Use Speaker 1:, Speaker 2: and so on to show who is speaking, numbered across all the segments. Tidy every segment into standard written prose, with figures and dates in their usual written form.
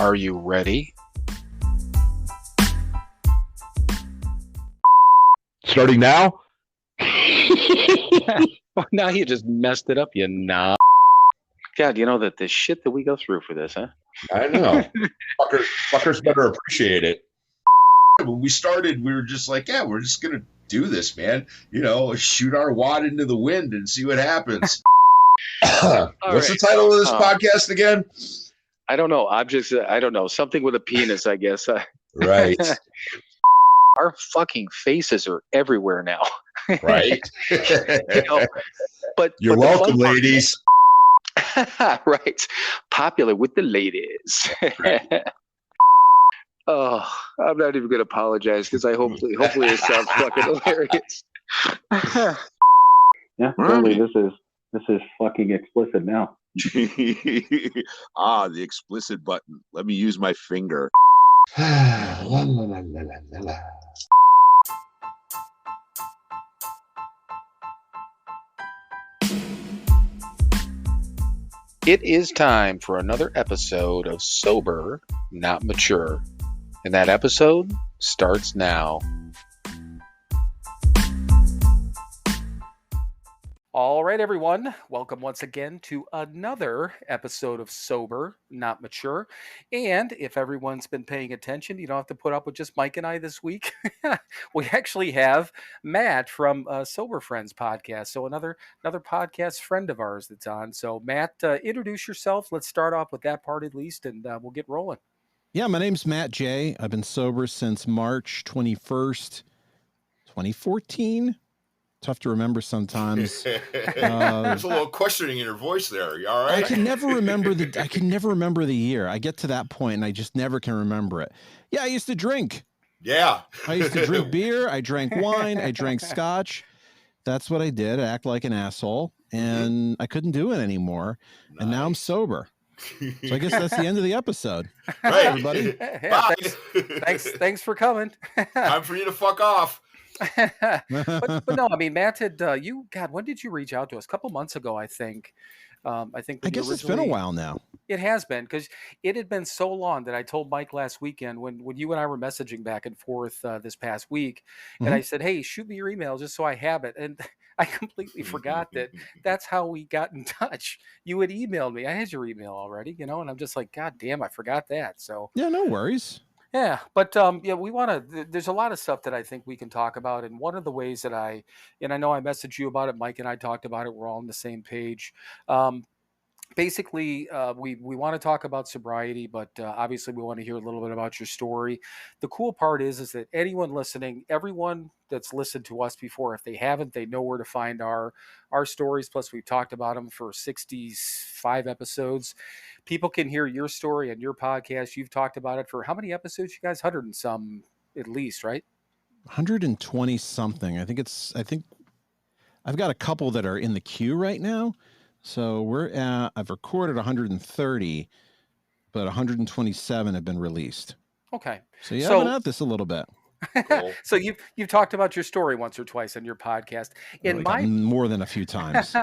Speaker 1: Are you ready?
Speaker 2: Starting now?
Speaker 1: Now you just messed it up, you knob. God, you know that the shit that we go through for this, huh?
Speaker 2: I know. Fuckers better appreciate it. When we started, we were just like, yeah, we're just going to do this, man. You know, shoot our wad into the wind and see what happens. What's the title of this podcast again?
Speaker 1: I don't know. I don't know. Something with a penis, I guess.
Speaker 2: Right.
Speaker 1: Our fucking faces are everywhere now.
Speaker 2: Right.
Speaker 1: You know, but
Speaker 2: You're welcome, ladies.
Speaker 1: Right. Popular with the ladies. Right. Oh, I'm not even going to apologize because hopefully it sounds fucking hilarious.
Speaker 3: Yeah, totally. This is fucking explicit now.
Speaker 4: The explicit button. Let me use my finger.
Speaker 2: La, la, la, la, la, la.
Speaker 1: It is time for another episode of Sober, Not Mature. And that episode starts now. All right, everyone. Welcome once again to another episode of Sober, Not Mature. And if everyone's been paying attention, you don't have to put up with just Mike and I this week. We actually have Matt from Sober Friends podcast. So another podcast friend of ours that's on. So Matt, introduce yourself. Let's start off with that part at least, and we'll get rolling.
Speaker 5: Yeah, my name's Matt J. I've been sober since March 21st, 2014. Tough to remember sometimes.
Speaker 4: There's a little questioning in your voice there. You all right?
Speaker 5: I can never remember the year. I get to that point and I just never can remember it. Yeah, I used to drink.
Speaker 4: Yeah.
Speaker 5: I used to drink beer. I drank wine. I drank scotch. That's what I did. I act like an asshole, and I couldn't do it anymore. Nice. And now I'm sober. So I guess that's the end of the episode.
Speaker 4: Right,
Speaker 5: everybody.
Speaker 4: Bye.
Speaker 1: Thanks for coming.
Speaker 4: Time for you to fuck off.
Speaker 1: but no, I mean, Matt had when did you reach out to us? A couple months ago, I think. I guess
Speaker 5: it's been a while now.
Speaker 1: It has been, because it had been so long that I told Mike last weekend when you and I were messaging back and forth this past week, and I said, hey, shoot me your email just so I have it. And I completely forgot that's how we got in touch. You had emailed me. I had your email already, and I'm just like, God damn, I forgot that. So
Speaker 5: yeah, no worries.
Speaker 1: Yeah, but we want to. There's a lot of stuff that I think we can talk about, and one of the ways that I know I messaged you about it, Mike and I talked about it. We're all on the same page. Basically, we want to talk about sobriety, but obviously we want to hear a little bit about your story. The cool part is that anyone listening, everyone that's listened to us before, if they haven't, they know where to find our stories. Plus, we've talked about them for 65 episodes. People can hear your story and your podcast. You've talked about it for how many episodes, you guys? 100 and some at least, right?
Speaker 5: 120 something. I think I've got a couple that are in the queue right now. So I've recorded 130, but 127 have been released.
Speaker 1: Okay.
Speaker 5: So I've been at this a little bit.
Speaker 1: Cool. So you've talked about your story once or twice on your podcast.
Speaker 5: More than a few times.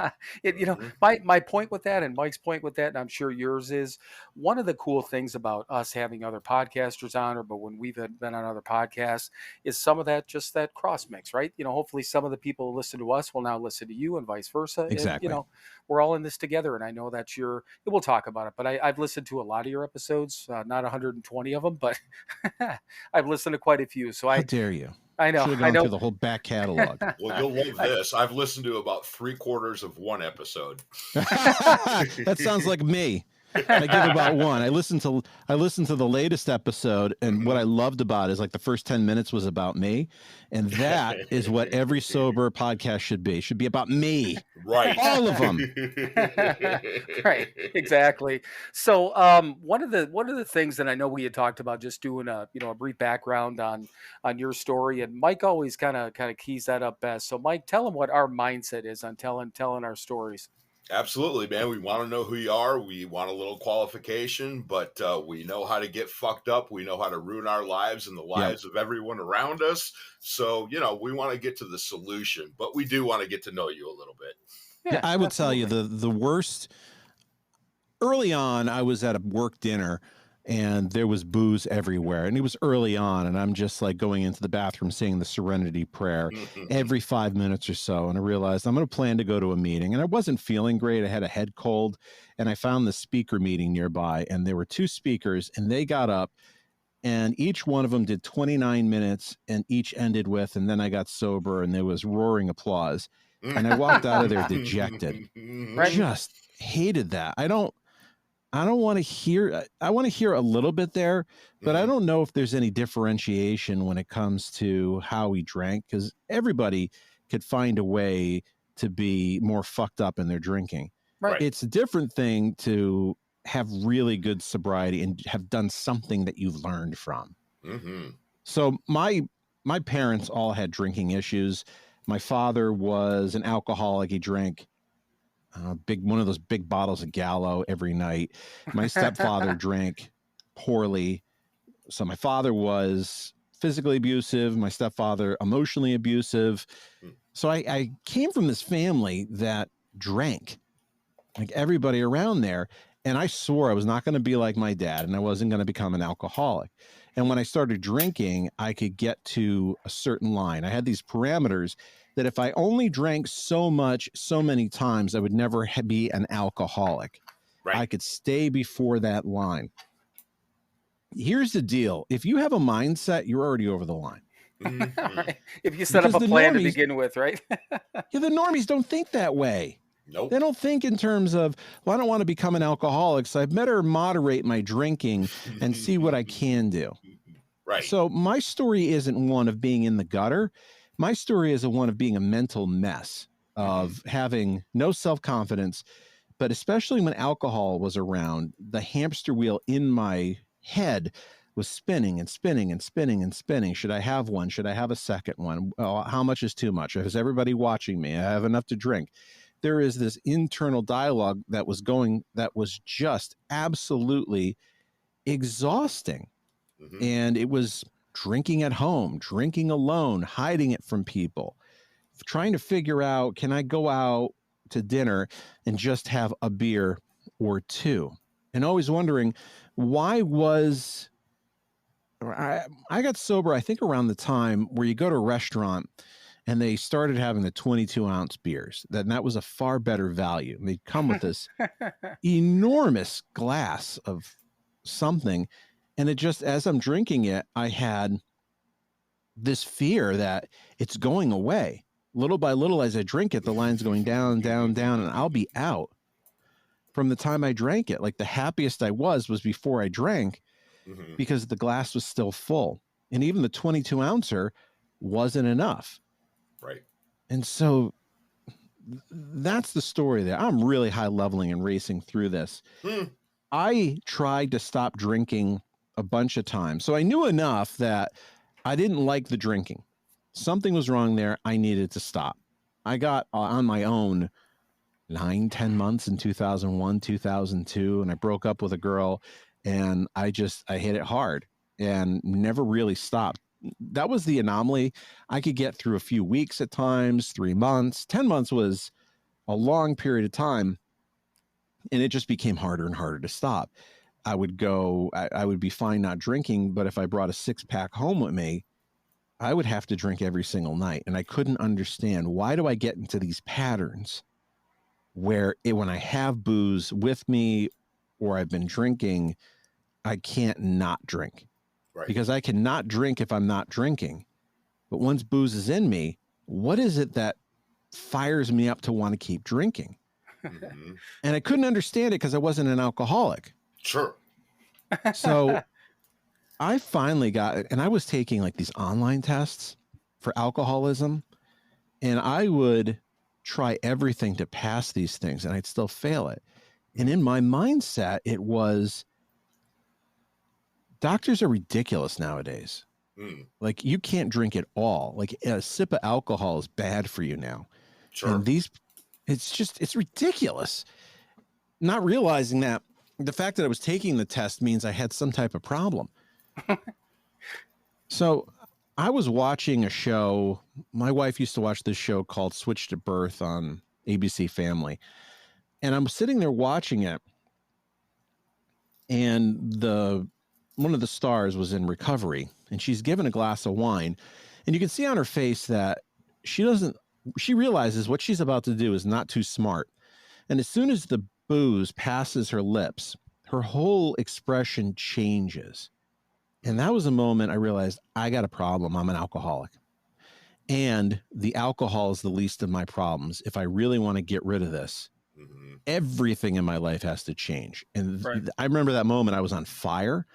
Speaker 1: My point with that and Mike's point with that, and I'm sure yours is, one of the cool things about us having other podcasters on, but when we've been on other podcasts, is some of that, just that cross mix, right? Hopefully some of the people who listen to us will now listen to you and vice versa.
Speaker 5: Exactly.
Speaker 1: And, we're all in this together, and I know that we'll talk about it, but I've listened to a lot of your episodes, not 120 of them, but I've listened to quite a few. So
Speaker 5: how dare you?
Speaker 1: I know.
Speaker 5: Should have gone through the whole back catalog.
Speaker 4: Well, you'll love this. I've listened to about 3/4 of one episode.
Speaker 5: That sounds like me. I give about one. I listened to the latest episode, and what I loved about it is like the first 10 minutes was about me, and that is what every sober podcast should be. It should be about me.
Speaker 4: Right.
Speaker 5: All of them.
Speaker 1: Right. Exactly. So one of the things that I know we had talked about, just doing a brief background on your story, and Mike always kind of keys that up best. So Mike, tell them what our mindset is on telling our stories.
Speaker 4: Absolutely, man. We want to know who you are. We want a little qualification, but we know how to get fucked up. We know how to ruin our lives and the lives of everyone around us. So, we want to get to the solution, but we do want to get to know you a little bit.
Speaker 5: Yeah, I would tell you the worst. Early on, I was at a work dinner, and there was booze everywhere. And it was early on, and I'm just like going into the bathroom saying the Serenity Prayer every 5 minutes or so. And I realized I'm going to plan to go to a meeting, and I wasn't feeling great. I had a head cold, and I found the speaker meeting nearby, and there were two speakers, and they got up, and each one of them did 29 minutes, and each ended with, and then I got sober, and there was roaring applause. And I walked out of there dejected. Just hated that. I don't want to hear, I want to hear a little bit there, but I don't know if there's any differentiation when it comes to how we drank, because everybody could find a way to be more fucked up in their drinking.
Speaker 1: Right.
Speaker 5: It's a different thing to have really good sobriety and have done something that you've learned from. So my parents all had drinking issues. My father was an alcoholic. He drank one of those big bottles of Gallo every night. My stepfather drank poorly. So my father was physically abusive, my stepfather emotionally abusive. So I came from this family that drank, like everybody around there. And I swore I was not going to be like my dad, and I wasn't going to become an alcoholic. And when I started drinking, I could get to a certain line. I had these parameters that if I only drank so much, so many times, I would never be an alcoholic.
Speaker 4: Right.
Speaker 5: I could stay before that line. Here's the deal. If you have a mindset, you're already over the line.
Speaker 1: Right. If you set up
Speaker 5: Because
Speaker 1: a
Speaker 5: the
Speaker 1: plan to
Speaker 5: normies-
Speaker 1: begin with, right?
Speaker 5: Yeah, the normies don't think that way.
Speaker 4: Nope.
Speaker 5: They don't think in terms of, well, I don't want to become an alcoholic, so I better moderate my drinking and see what I can do.
Speaker 4: Right.
Speaker 5: So my story isn't one of being in the gutter. My story is one of being a mental mess, of having no self-confidence, but especially when alcohol was around, the hamster wheel in my head was spinning and spinning and spinning and spinning. Should I have one? Should I have a second one? How much is too much? Is everybody watching me? I have enough to drink. There is this internal dialogue that was going, that was just absolutely exhausting. And it was drinking at home, drinking alone, hiding it from people, trying to figure out, can I go out to dinner and just have a beer or two? And always wondering, why was I got sober, I think around the time where you go to a restaurant and they started having the 22-ounce beers. That was a far better value. And they'd come with this enormous glass of something. And it just, as I'm drinking it, I had this fear that it's going away. Little by little, as I drink it, the line's going down, down, down, and I'll be out. From the time I drank it, like the happiest I was before I drank, because the glass was still full. And even the 22-ouncer wasn't enough.
Speaker 4: Right.
Speaker 5: And so that's the story there. I'm really high leveling and racing through this. I tried to stop drinking a bunch of times. So I knew enough that I didn't like the drinking. Something was wrong there. I needed to stop. I got on my own 9-10 months in 2001, 2002, and I broke up with a girl, and I hit it hard and never really stopped. That was the anomaly. I could get through a few weeks at times, 3 months. 10 months was a long period of time, and it just became harder and harder to stop. I would be fine not drinking, but if I brought a 6-pack home with me, I would have to drink every single night. And I couldn't understand, why do I get into these patterns where when I have booze with me or I've been drinking, I can't not drink.
Speaker 4: Right.
Speaker 5: Because I cannot drink if I'm not drinking. But once booze is in me, what is it that fires me up to want to keep drinking? And I couldn't understand it because I wasn't an alcoholic.
Speaker 4: Sure.
Speaker 5: So I finally got it, and I was taking like these online tests for alcoholism, and I would try everything to pass these things, and I'd still fail it. And in my mindset, it was, doctors are ridiculous nowadays. Like, you can't drink at all. Like, a sip of alcohol is bad for you now.
Speaker 4: Sure.
Speaker 5: And it's ridiculous. Not realizing that the fact that I was taking the test means I had some type of problem. So I was watching a show. My wife used to watch this show called Switch to Birth on ABC Family. And I'm sitting there watching it. And the one of the stars was in recovery, and she's given a glass of wine, and you can see on her face that she realizes what she's about to do is not too smart. And as soon as the booze passes her lips, her whole expression changes. And that was a moment I realized I got a problem. I'm an alcoholic. And the alcohol is the least of my problems. If I really want to get rid of this, everything in my life has to change. And I remember that moment I was on fire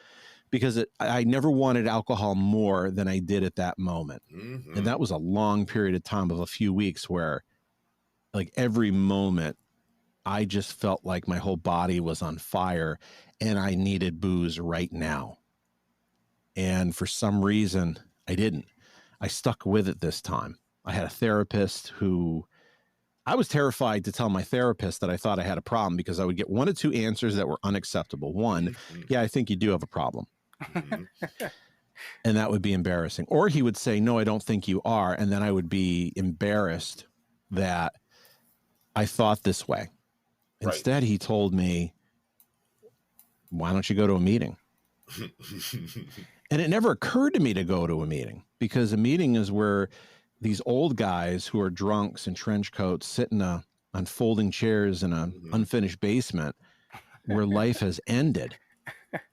Speaker 5: because I never wanted alcohol more than I did at that moment. And that was a long period of time of a few weeks where like every moment I just felt like my whole body was on fire and I needed booze right now. And for some reason I didn't. I stuck with it this time. I had a therapist who I was terrified to tell my therapist that I thought I had a problem because I would get one of two answers that were unacceptable. One, yeah, I think you do have a problem. And that would be embarrassing. Or he would say, no, I don't think you are. And then I would be embarrassed that I thought this way. Instead, he told me, why don't you go to a meeting? And it never occurred to me to go to a meeting because a meeting is where these old guys who are drunks in trench coats sitting on folding chairs in an unfinished basement where life has ended.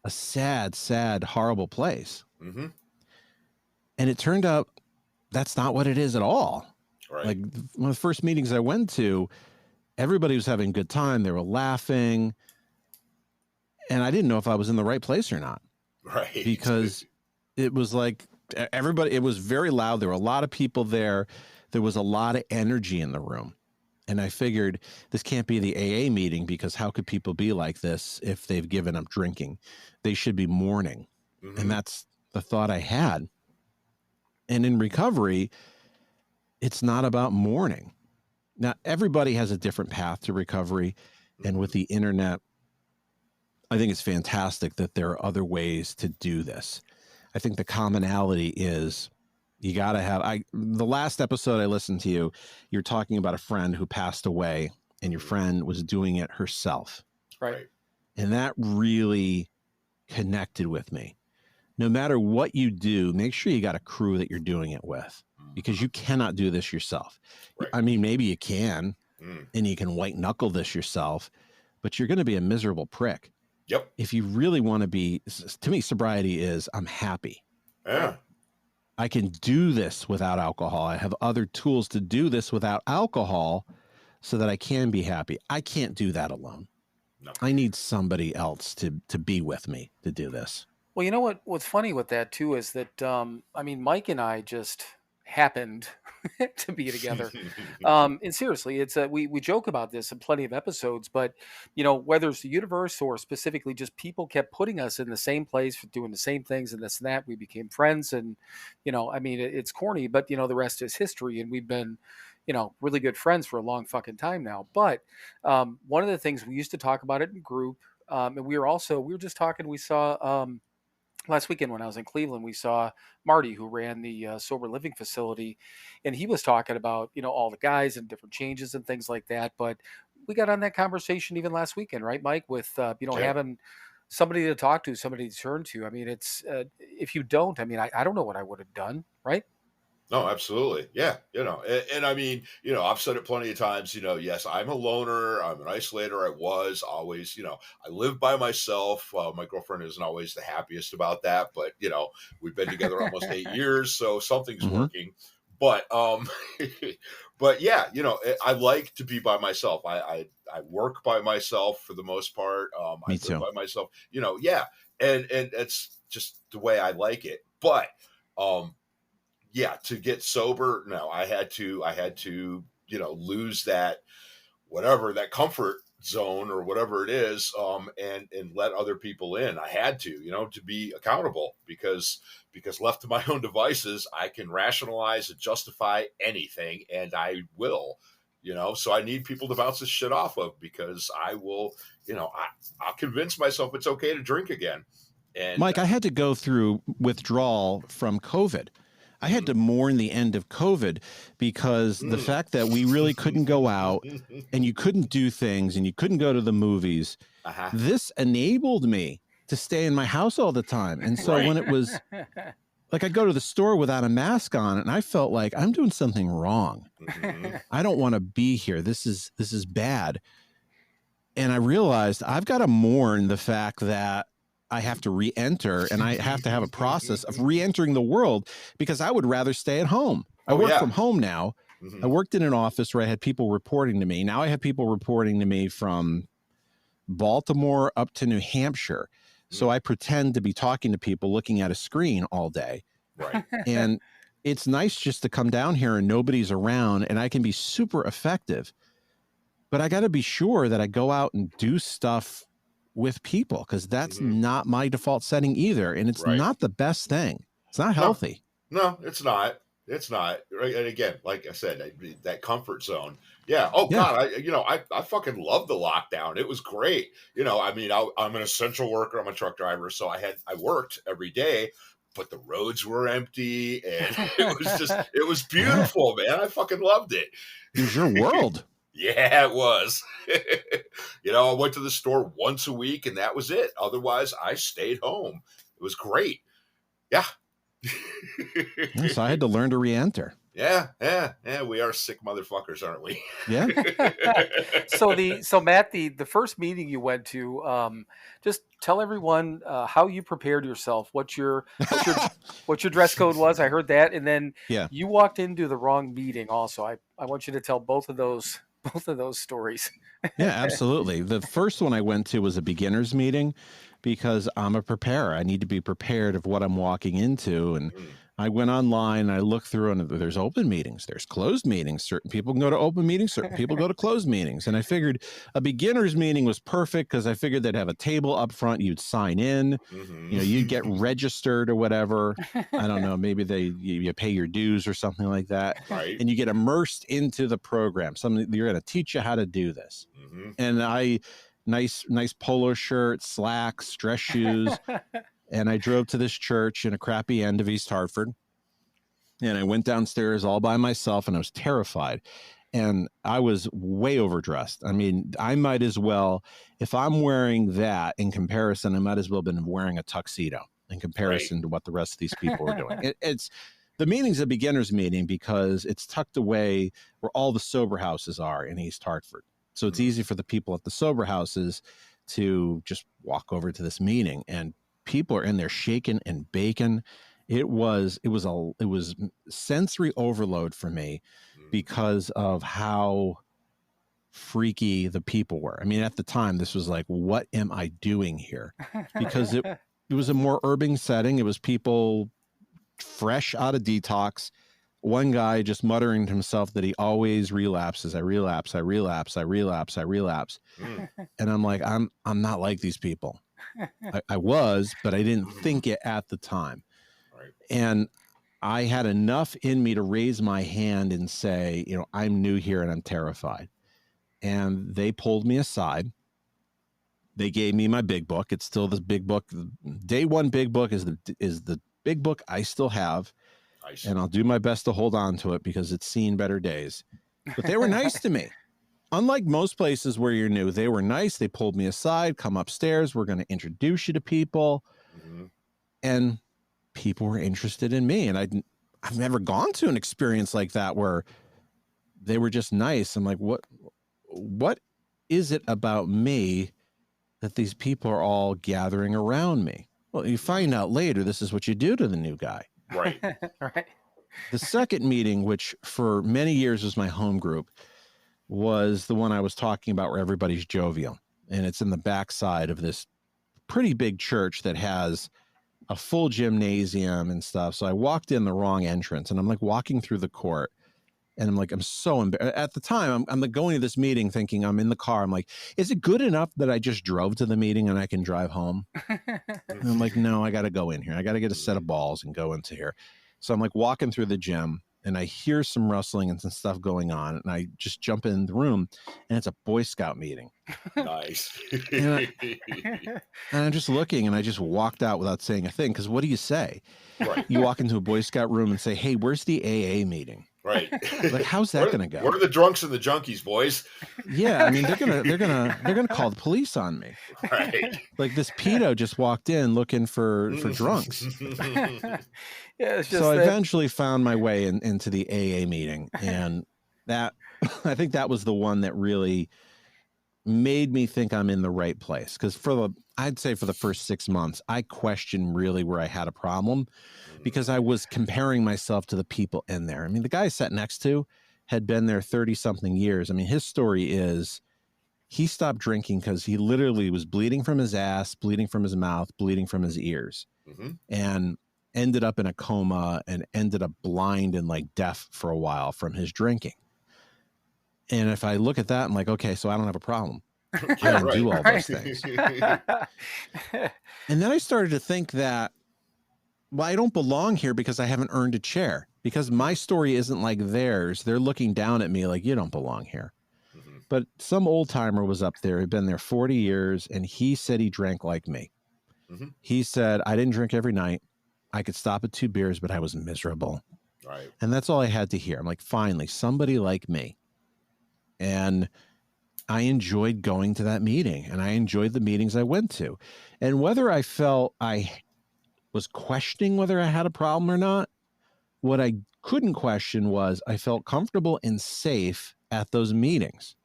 Speaker 5: A sad, sad, horrible place. And it turned out that's not what it is at all. Like one of the first meetings I went to, everybody was having a good time. They were laughing. And I didn't know if I was in the right place or not. Because it was like everybody, it was very loud. There were a lot of people there. There was a lot of energy in the room. And I figured this can't be the AA meeting because how could people be like this if they've given up drinking? They should be mourning. And that's the thought I had. And in recovery, it's not about mourning. Now, everybody has a different path to recovery. And with the internet, I think it's fantastic that there are other ways to do this. I think the commonality is you got to have, the last episode I listened to you're talking about a friend who passed away and your friend was doing it herself. And that really connected with me. No matter what you do, make sure you got a crew that you're doing it with because you cannot do this yourself. I mean, maybe you can and you can white knuckle this yourself, but you're going to be a miserable prick. If you really want to be, to me, sobriety is I'm happy. I can do this without alcohol. I have other tools to do this without alcohol so that I can be happy. I can't do that alone. I need somebody else to be with me to do this.
Speaker 1: Well, you know what's funny with that too is that I mean, Mike and I just happened to be together. And seriously, it's we joke about this in plenty of episodes, but you know, whether it's the universe or specifically just people kept putting us in the same place for doing the same things and this and that. We became friends, and you know, I mean, it's corny, but you know, the rest is history, and we've been, you know, really good friends for a long fucking time now. But one of the things we used to talk about it in group, and we were just talking. We saw. Last weekend when I was in Cleveland, we saw Marty, who ran the sober living facility, and he was talking about, you know, all the guys and different changes and things like that. But we got on that conversation even last weekend, right, Mike, with, you know, having somebody to talk to, somebody to turn to. I mean, it's, if you don't, I mean, I don't know what I would have done, right?
Speaker 4: No, absolutely. Yeah. You know, and I mean, you know, I've said it plenty of times, you know, yes, I'm a loner. I'm an isolator. I was always, you know, I live by myself. My girlfriend isn't always the happiest about that, but you know, we've been together almost 8 years. So something's working, but, but yeah, you know, I like to be by myself. I work by myself for the most part.
Speaker 5: Me
Speaker 4: I
Speaker 5: too.
Speaker 4: live by myself, you know, yeah. And it's just the way I like it. But, yeah, to get sober, no, I had to, you know, lose that, whatever, that comfort zone or whatever it is, and let other people in. I had to, you know, to be accountable because left to my own devices, I can rationalize and justify anything, and I will, you know, so I need people to bounce this shit off of because I will, you know, I'll convince myself it's okay to drink again. And
Speaker 5: Mike, I had to go through withdrawal from COVID. I had to mourn the end of COVID because the fact that we really couldn't go out and you couldn't do things and you couldn't go to the movies, this enabled me to stay in my house all the time. And so when it was like I go to the store without a mask on, and I felt like I'm doing something wrong. I don't want to be here. This is bad. And I realized I've got to mourn the fact that I have to re-enter, and I have to have a process of re-entering the world, because I would rather stay at home. I work from home now. I worked in an office where I had people reporting to me. Now I have people reporting to me from Baltimore up to New Hampshire. So I pretend to be talking to people looking at a screen all day.
Speaker 4: Right.
Speaker 5: And it's nice just to come down here and nobody's around, and I can be super effective. But I got to be sure that I go out and do stuff with people, because that's not my default setting either. And it's not the best thing. It's not healthy.
Speaker 4: No, it's not. It's not. Right. And again, like I said, that comfort zone. Yeah. Oh God, I fucking love the lockdown. It was great. You know, I mean, I'm an essential worker. I'm a truck driver, so I worked every day, but the roads were empty, and it was beautiful, man. I fucking loved it.
Speaker 5: It was your world.
Speaker 4: Yeah, it was. You know, I went to the store once a week, and that was it. Otherwise, I stayed home. It was great. Yeah.
Speaker 5: So I had to learn to re-enter.
Speaker 4: Yeah. We are sick motherfuckers, aren't we?
Speaker 5: Yeah.
Speaker 1: So Matt, the first meeting you went to, just tell everyone how you prepared yourself, what your dress code was. I heard that, and then you walked into the wrong meeting. Also, I want you to tell both of those stories.
Speaker 5: Yeah, absolutely. The first one I went to was a beginner's meeting, because I'm a preparer. I need to be prepared of what I'm walking into. And I went online and I looked through, and there's open meetings, there's closed meetings. Certain people can go to open meetings, certain people go to closed meetings. And I figured a beginner's meeting was perfect, because I figured they'd have a table up front. You'd sign in, you know, you'd get registered or whatever. I don't know, maybe you pay your dues or something like that.
Speaker 4: Right.
Speaker 5: And you get immersed into the program. You're going to teach you how to do this. And nice polo shirt, slacks, dress shoes. And I drove to this church in a crappy end of East Hartford. And I went downstairs all by myself, and I was terrified. And I was way overdressed. I mean, I might as well, if I'm wearing that in comparison, I might as well have been wearing a tuxedo in comparison to what the rest of these people were doing. The meeting's a beginner's meeting because it's tucked away where all the sober houses are in East Hartford. So it's easy for the people at the sober houses to just walk over to this meeting, and people are in there shaking and baking. It was sensory overload for me because of how freaky the people were. I mean, at the time, this was like, what am I doing here? Because it was a more urban setting. It was people fresh out of detox. One guy just muttering to himself that he always relapses. I relapse. And I'm like, I'm not like these people. I was, but I didn't think it at the time.
Speaker 4: Right.
Speaker 5: And I had enough in me to raise my hand and say, you know, I'm new here and I'm terrified. And they pulled me aside. They gave me my big book. It's still this big book. Day one big book is the big book I still have. Nice. And I'll do my best to hold on to it because it's seen better days. But they were nice to me. Unlike most places where you're new, they were nice. They pulled me aside, come upstairs. We're going to introduce you to people. And people were interested in me. And I've never gone to an experience like that where they were just nice. I'm like, what is it about me that these people are all gathering around me? Well, you find out later, this is what you do to the new guy.
Speaker 4: Right.
Speaker 1: Right.
Speaker 5: The second meeting, which for many years was my home group, was the one I was talking about where everybody's jovial. And it's in the backside of this pretty big church that has a full gymnasium and stuff. So I walked in the wrong entrance, and I'm like walking through the court, and I'm like, I'm so embarrassed. At the time, I'm like going to this meeting thinking I'm in the car. I'm like, is it good enough that I just drove to the meeting and I can drive home? And I'm like, no, I got to go in here. I got to get a set of balls and go into here. So I'm like walking through the gym, and I hear some rustling and some stuff going on. And I just jump in the room, and it's a Boy Scout meeting.
Speaker 4: Nice.
Speaker 5: And I'm just looking, and I just walked out without saying a thing. Because what do you say?
Speaker 4: Right.
Speaker 5: You walk into a Boy Scout room and say, hey, where's the AA meeting?
Speaker 4: Right.
Speaker 5: Like, how's that going to go?
Speaker 4: We're the drunks and the junkies, boys.
Speaker 5: Yeah, I mean, they're gonna call the police on me.
Speaker 4: Right.
Speaker 5: Like, this pedo just walked in looking for drunks.
Speaker 1: Yeah, it's just
Speaker 5: So I
Speaker 1: that.
Speaker 5: eventually found my way into the AA meeting, and that I think that was the one that really made me think I'm in the right place. Because I'd say for the first 6 months, I questioned really where I had a problem, because I was comparing myself to the people in there. I mean, the guy I sat next to had been there 30 something years. I mean, his story is he stopped drinking because he literally was bleeding from his ass, bleeding from his mouth, bleeding from his ears, and ended up in a coma and ended up blind and like deaf for a while from his drinking. And if I look at that, I'm like, okay, so I don't have a problem. I didn't do all those things. And then I started to think that, well, I don't belong here because I haven't earned a chair, because my story isn't like theirs. They're looking down at me like, you don't belong here. But some old timer was up there, had been there 40 years, and he said he drank like me. He said, I didn't drink every night. I could stop at 2 beers, but I was miserable.
Speaker 4: Right.
Speaker 5: And that's all I had to hear. I'm like, finally, somebody like me. And I enjoyed going to that meeting, and I enjoyed the meetings I went to. And whether I felt I was questioning whether I had a problem or not, what I couldn't question was I felt comfortable and safe at those meetings.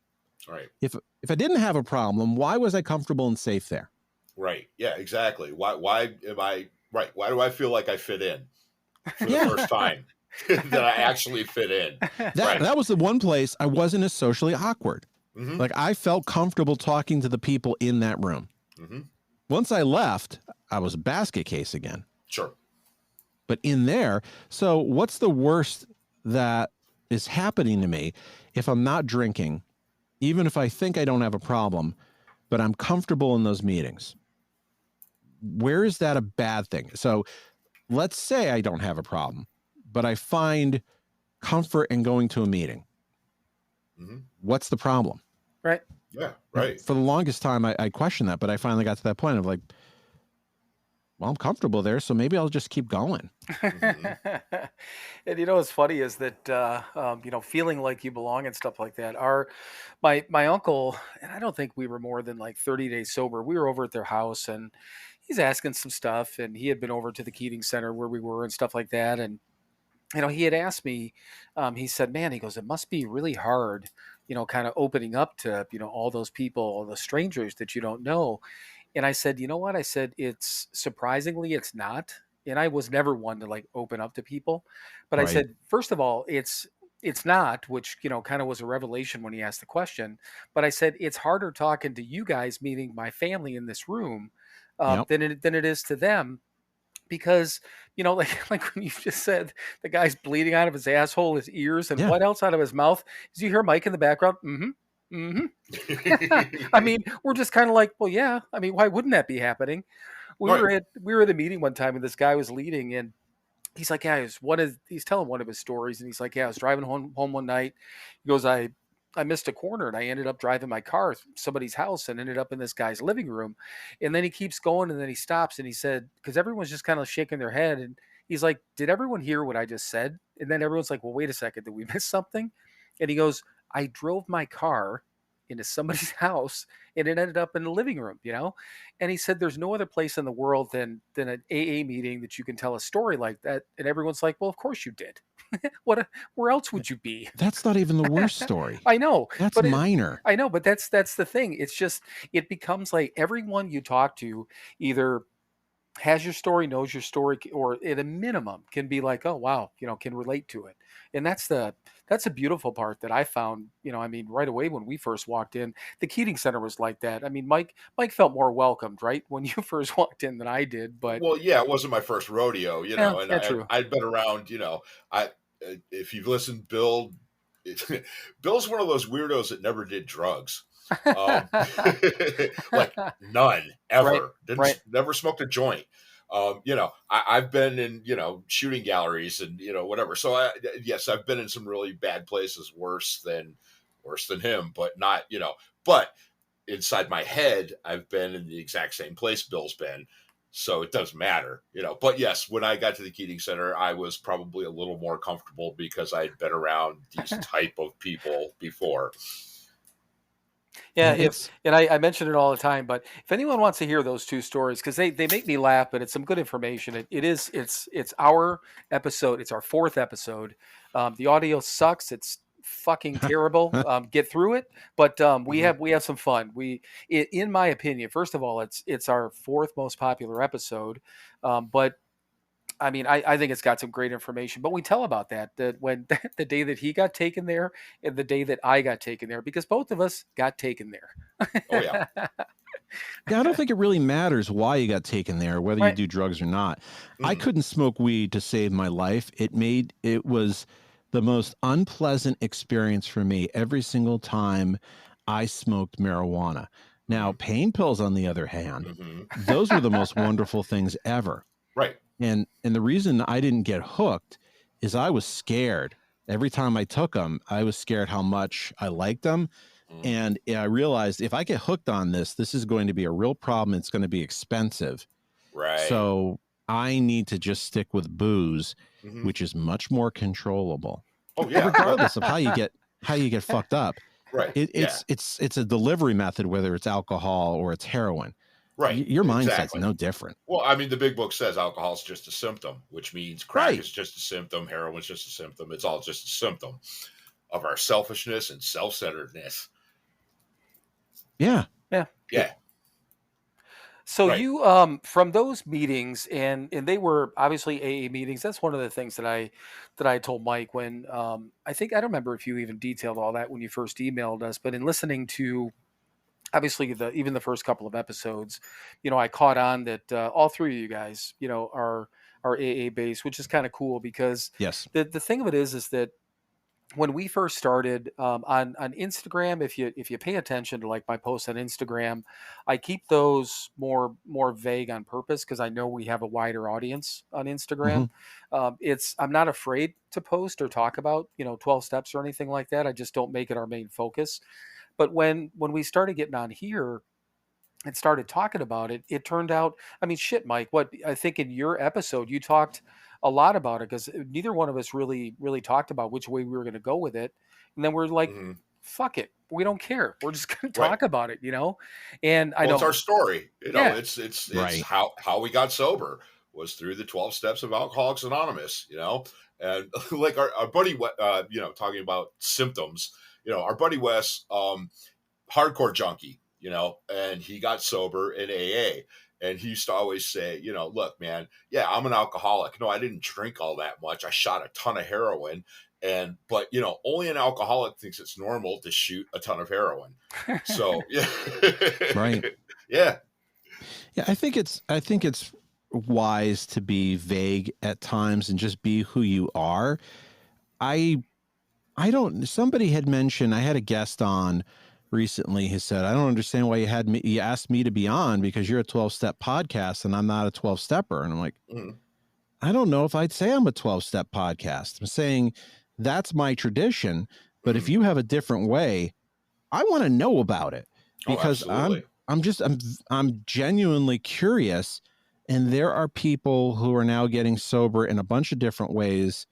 Speaker 4: Right.
Speaker 5: If I didn't have a problem, why was I comfortable and safe there?
Speaker 4: Right. Yeah, exactly. Why am I right? Why do I feel like I fit in for the first time that I actually fit in?
Speaker 5: That was the one place I wasn't as socially awkward. Like, I felt comfortable talking to the people in that room. Once I left, I was a basket case again.
Speaker 4: Sure.
Speaker 5: But in there, so what's the worst that is happening to me if I'm not drinking, even if I think I don't have a problem, but I'm comfortable in those meetings? Where is that a bad thing? So let's say I don't have a problem, but I find comfort in going to a meeting. What's the problem?
Speaker 1: Right.
Speaker 4: Yeah. Right.
Speaker 5: For the longest time, I questioned that, but I finally got to that point of like, well, I'm comfortable there, so maybe I'll just keep going.
Speaker 1: And what's funny is that feeling like you belong and stuff like that. My uncle, and I don't think we were more than like 30 days sober. We were over at their house, and he's asking some stuff, and he had been over to the Keating Center where we were and stuff like that. And he had asked me, he said, man, he goes, it must be really hard, kind of opening up to all those people, all the strangers that you don't know. And I said, you know what? I said, it's surprisingly, it's not. And I was never one to like open up to people. But I
Speaker 5: Right.
Speaker 1: said, first of all, it's not, which, kind of was a revelation when he asked the question. But I said, it's harder talking to you guys, meaning my family in this room,
Speaker 5: Yep.
Speaker 1: than it is to them. Because, like when you just said the guy's bleeding out of his asshole, his ears, and
Speaker 5: Yeah.
Speaker 1: what else out of his mouth? Did you hear Mike in the background? I mean, we're just kind of like, well, yeah. I mean, why wouldn't that be happening? We
Speaker 4: Right.
Speaker 1: were at a meeting one time, and this guy was leading, and he's like, yeah, he's telling one of his stories, and he's like, yeah, I was driving home one night. He goes, I missed a corner, and I ended up driving my car through somebody's house and ended up in this guy's living room. And then he keeps going, and then he stops, and he said, because everyone's just kind of shaking their head, and he's like, did everyone hear what I just said? And then everyone's like, well, wait a second, did we miss something? And he goes, I drove my car into somebody's house and it ended up in the living room, And he said there's no other place in the world than an AA meeting that you can tell a story like that. And everyone's like, well, of course you did. Where else would you be?
Speaker 5: That's not even the worst story.
Speaker 1: I know.
Speaker 5: That's minor.
Speaker 1: I know, but that's the thing. It's just, it becomes like everyone you talk to either has your story, knows your story, or at a minimum can be like, oh wow, can relate to it. And that's a beautiful part that I found, I mean, right away when we first walked in, the Keating Center was like that. I mean, Mike felt more welcomed, right, when you first walked in than I did. But
Speaker 4: well, yeah, it wasn't my first rodeo, and
Speaker 1: true.
Speaker 4: I'd been around, if you've listened, Bill's one of those weirdos that never did drugs. Like none ever. Never smoked a joint. I've been in, shooting galleries and, whatever. So yes, I've been in some really bad places worse than him, but not, but inside my head, I've been in the exact same place Bill's been. So it doesn't matter, But yes, when I got to the Keating Center, I was probably a little more comfortable because I'd been around these type of people before.
Speaker 1: Yeah,
Speaker 5: Yeah,
Speaker 1: and I mention it all the time, but if anyone wants to hear those two stories, because they make me laugh, but it's some good information. It's our episode. It's our fourth episode. The audio sucks. It's fucking terrible. Get through it, but we have some fun. In my opinion, first of all, it's our fourth most popular episode, but I mean, I think it's got some great information, but we tell about that when the day that he got taken there and the day that I got taken there, because both of us got taken
Speaker 4: Oh yeah.
Speaker 1: there.
Speaker 5: Yeah, I don't think it really matters why you got taken there, whether you
Speaker 1: Right.
Speaker 5: do drugs or not. I couldn't smoke weed to save my life. It was the most unpleasant experience for me every single time I smoked marijuana. Now, pain pills, on the other hand, those were the most wonderful things ever.
Speaker 4: Right.
Speaker 5: And the reason I didn't get hooked is I was scared. Every time I took them, I was scared how much I liked them. And I realized if I get hooked on this is going to be a real problem. It's going to be expensive.
Speaker 4: Right.
Speaker 5: So I need to just stick with booze, which is much more controllable.
Speaker 4: Oh yeah.
Speaker 5: Regardless of how you get fucked up.
Speaker 4: Right.
Speaker 5: It's a delivery method, whether it's alcohol or it's heroin.
Speaker 4: Right.
Speaker 5: Your mindset's
Speaker 4: Exactly.
Speaker 5: no different.
Speaker 4: Well, I mean, the big book says alcohol is just a symptom, which means crack is just a symptom, heroin's just a symptom. It's all just a symptom of our selfishness and self-centeredness.
Speaker 5: Yeah.
Speaker 1: Yeah.
Speaker 4: Yeah.
Speaker 1: So you from those meetings, and they were obviously AA meetings. That's one of the things that I told Mike when I don't remember if you even detailed all that when you first emailed us, but in listening to obviously even the first couple of episodes, I caught on that all three of you guys, are AA based, which is kind of cool because
Speaker 5: yes,
Speaker 1: the thing of it is that when we first started on Instagram, if you pay attention to like my posts on Instagram, I keep those more vague on purpose because I know we have a wider audience on Instagram. I'm not afraid to post or talk about 12 steps or anything like that. I just don't make it our main focus. But when we started getting on here and started talking about it, it turned out, I mean, shit, Mike, what I think in your episode, you talked a lot about it because neither one of us really talked about which way we were going to go with it. And then we're like, fuck it. We don't care. We're just going to talk about it, And I know
Speaker 4: it's our story.
Speaker 1: Yeah.
Speaker 4: It's
Speaker 5: right.
Speaker 4: how we got sober was through the 12 steps of Alcoholics Anonymous, and like our buddy, talking about symptoms, our buddy Wes, hardcore junkie, and he got sober in AA. And he used to always say, look, man, yeah, I'm an alcoholic. No, I didn't drink all that much. I shot a ton of heroin. But only an alcoholic thinks it's normal to shoot a ton of heroin. So, yeah.
Speaker 5: Right.
Speaker 4: Yeah.
Speaker 5: Yeah. I think it's wise to be vague at times and just be who you are. Somebody had mentioned, I had a guest on recently who said, I don't understand why you asked me to be on because you're a 12-step podcast and I'm not a 12-stepper. And I'm like, I don't know if I'd say I'm a 12-step podcast. I'm saying that's my tradition, but if you have a different way, I want to know about it because I'm genuinely curious. And there are people who are now getting sober in a bunch of different ways,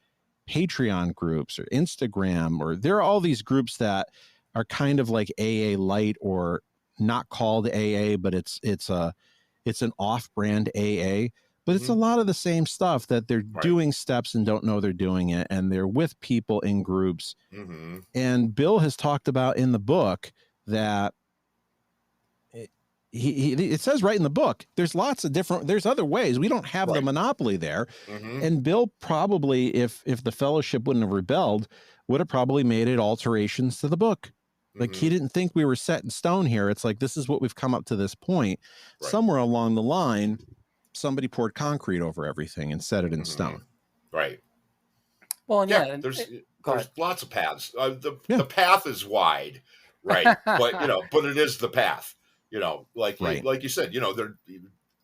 Speaker 5: Patreon groups or Instagram, or there are all these groups that are kind of like AA light or not called AA, but it's an off-brand AA, but it's a lot of the same stuff that they're doing steps and don't know they're doing it. And they're with people in groups. And Bill has talked about in the book that it says right in the book, there's other ways. We don't have the monopoly there. And Bill probably, if the fellowship wouldn't have rebelled, would have probably made it alterations to the book. Like he didn't think we were set in stone here. It's like, this is what we've come up to this point. Somewhere along the line, somebody poured concrete over everything and set it in stone.
Speaker 4: Right.
Speaker 1: Well, and
Speaker 4: there's lots of paths. The path is wide, right? But it is the path. Like you said, they're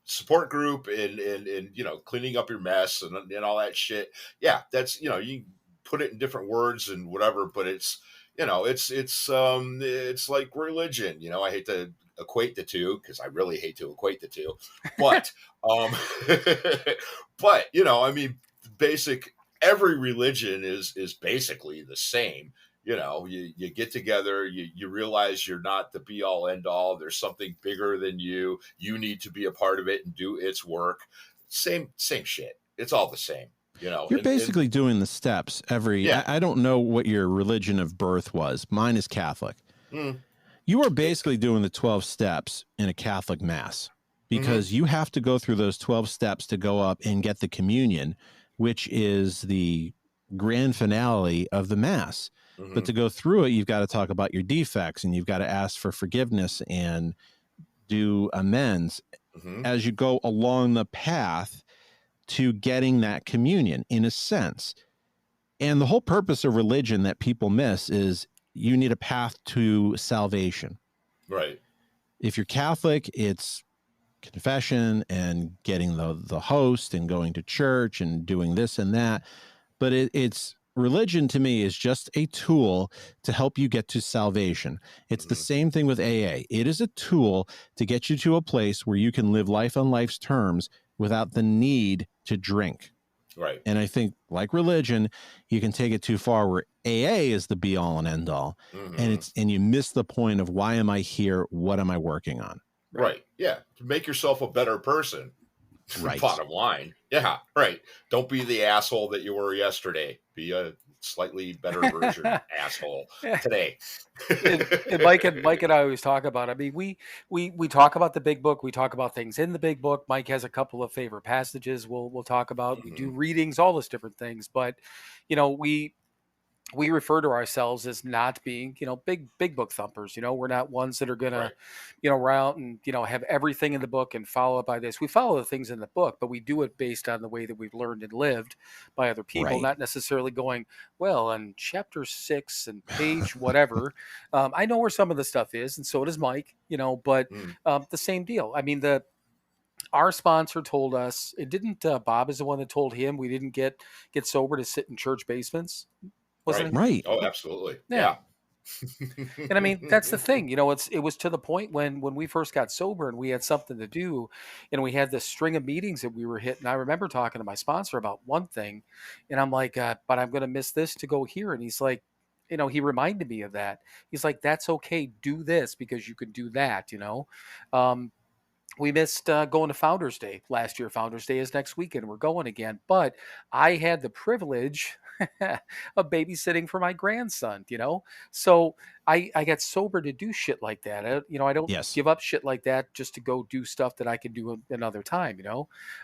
Speaker 4: support group and cleaning up your mess and all that shit. Yeah, that's you put it in different words and whatever, but it's it's like religion. I hate to equate the two, because I really hate to equate the two, but but I mean, basic every religion is basically the same. You get together, you realize you're not the be all end all. There's something bigger than you. You need to be a part of it and do its work. Same shit. It's all the same.
Speaker 5: You're basically doing the steps every.
Speaker 4: Yeah.
Speaker 5: I don't know what your religion of birth was. Mine is Catholic. You are basically doing the 12 steps in a Catholic mass, because you have to go through those 12 steps to go up and get the communion, which is the grand finale of the mass. But to go through it, you've got to talk about your defects, and you've got to ask for forgiveness and do amends as you go along the path to getting that communion, in a sense. And the whole purpose of religion that people miss is you need a path to salvation.
Speaker 4: Right.
Speaker 5: If you're Catholic, it's confession and getting the host and going to church and doing this and that. But it's religion, to me, is just a tool to help you get to salvation. It's the same thing with AA. It is a tool to get you to a place where you can live life on life's terms without the need to drink.
Speaker 4: Right.
Speaker 5: And I think, like religion, you can take it too far where AA is the be all and end all. And you miss the point of, why am I here? What am I working on?
Speaker 4: Right. Yeah. To make yourself a better person.
Speaker 5: Right.
Speaker 4: Bottom line. Yeah. Right. Don't be the asshole that you were yesterday. Be a slightly better version asshole today.
Speaker 1: and Mike and I always talk about, I mean, we talk about the big book. We talk about things in the big book. Mike has a couple of favorite passages we'll talk about. We do readings, all those different things. But, we refer to ourselves as not being, big book thumpers. We're not ones that are going to, route and, have everything in the book and follow it by this. We follow the things in the book, but we do it based on the way that we've learned and lived by other people, not necessarily going, well, on chapter 6 and page whatever. I know where some of the stuff is, and so does Mike, but the same deal. I mean, our sponsor told us, it didn't, Bob is the one that told him we didn't get sober to sit in church basements. Wasn't it?
Speaker 5: Right.
Speaker 4: Oh, absolutely.
Speaker 1: Yeah. And I mean, that's the thing, it was to the point when we first got sober and we had something to do, and we had this string of meetings that we were hitting. I remember talking to my sponsor about one thing, and I'm like, but I'm going to miss this to go here. And he's like, he reminded me of that. He's like, that's okay. Do this because you could do that, we missed going to Founders Day last year. Founders Day is next weekend. We're going again. But I had the privilege of babysitting for my grandson, So I got sober to do shit like that. I don't give up shit like that just to go do stuff that I can do another time,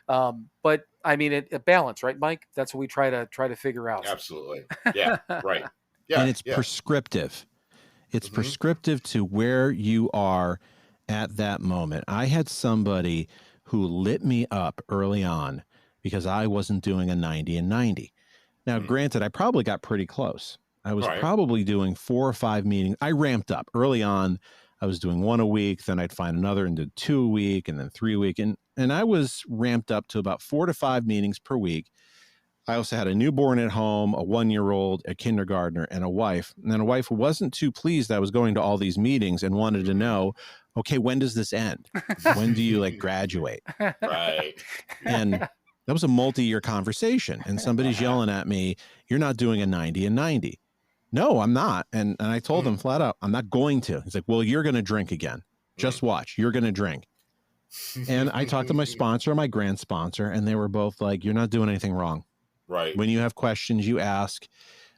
Speaker 1: But I mean, a balance, right, Mike? That's what we try to figure out.
Speaker 4: Absolutely. Yeah. Right. Yeah.
Speaker 5: And it's prescriptive. It's prescriptive to where you are at that moment. I had somebody who lit me up early on because I wasn't doing a 90 and 90. Now, granted, I probably got pretty close. I was probably doing 4 or 5 meetings. I ramped up early on. I was doing 1 a week, then I'd find another and do 2 a week, and then 3 a week. And I was ramped up to about 4 to 5 meetings per week. I also had a newborn at home, a 1-year-old, a kindergartner, and a wife. And then a wife who wasn't too pleased I was going to all these meetings and wanted to know, okay, when does this end? When do you graduate?
Speaker 4: Right.
Speaker 5: And that was a multi-year conversation. And somebody's yelling at me, you're not doing a 90 and 90. No, I'm not. And I told him flat out, I'm not going to. He's like, well, you're going to drink again. Just watch. You're going to drink. And I talked to my sponsor and my grand sponsor, and they were both like, you're not doing anything wrong.
Speaker 4: Right.
Speaker 5: When you have questions, you ask.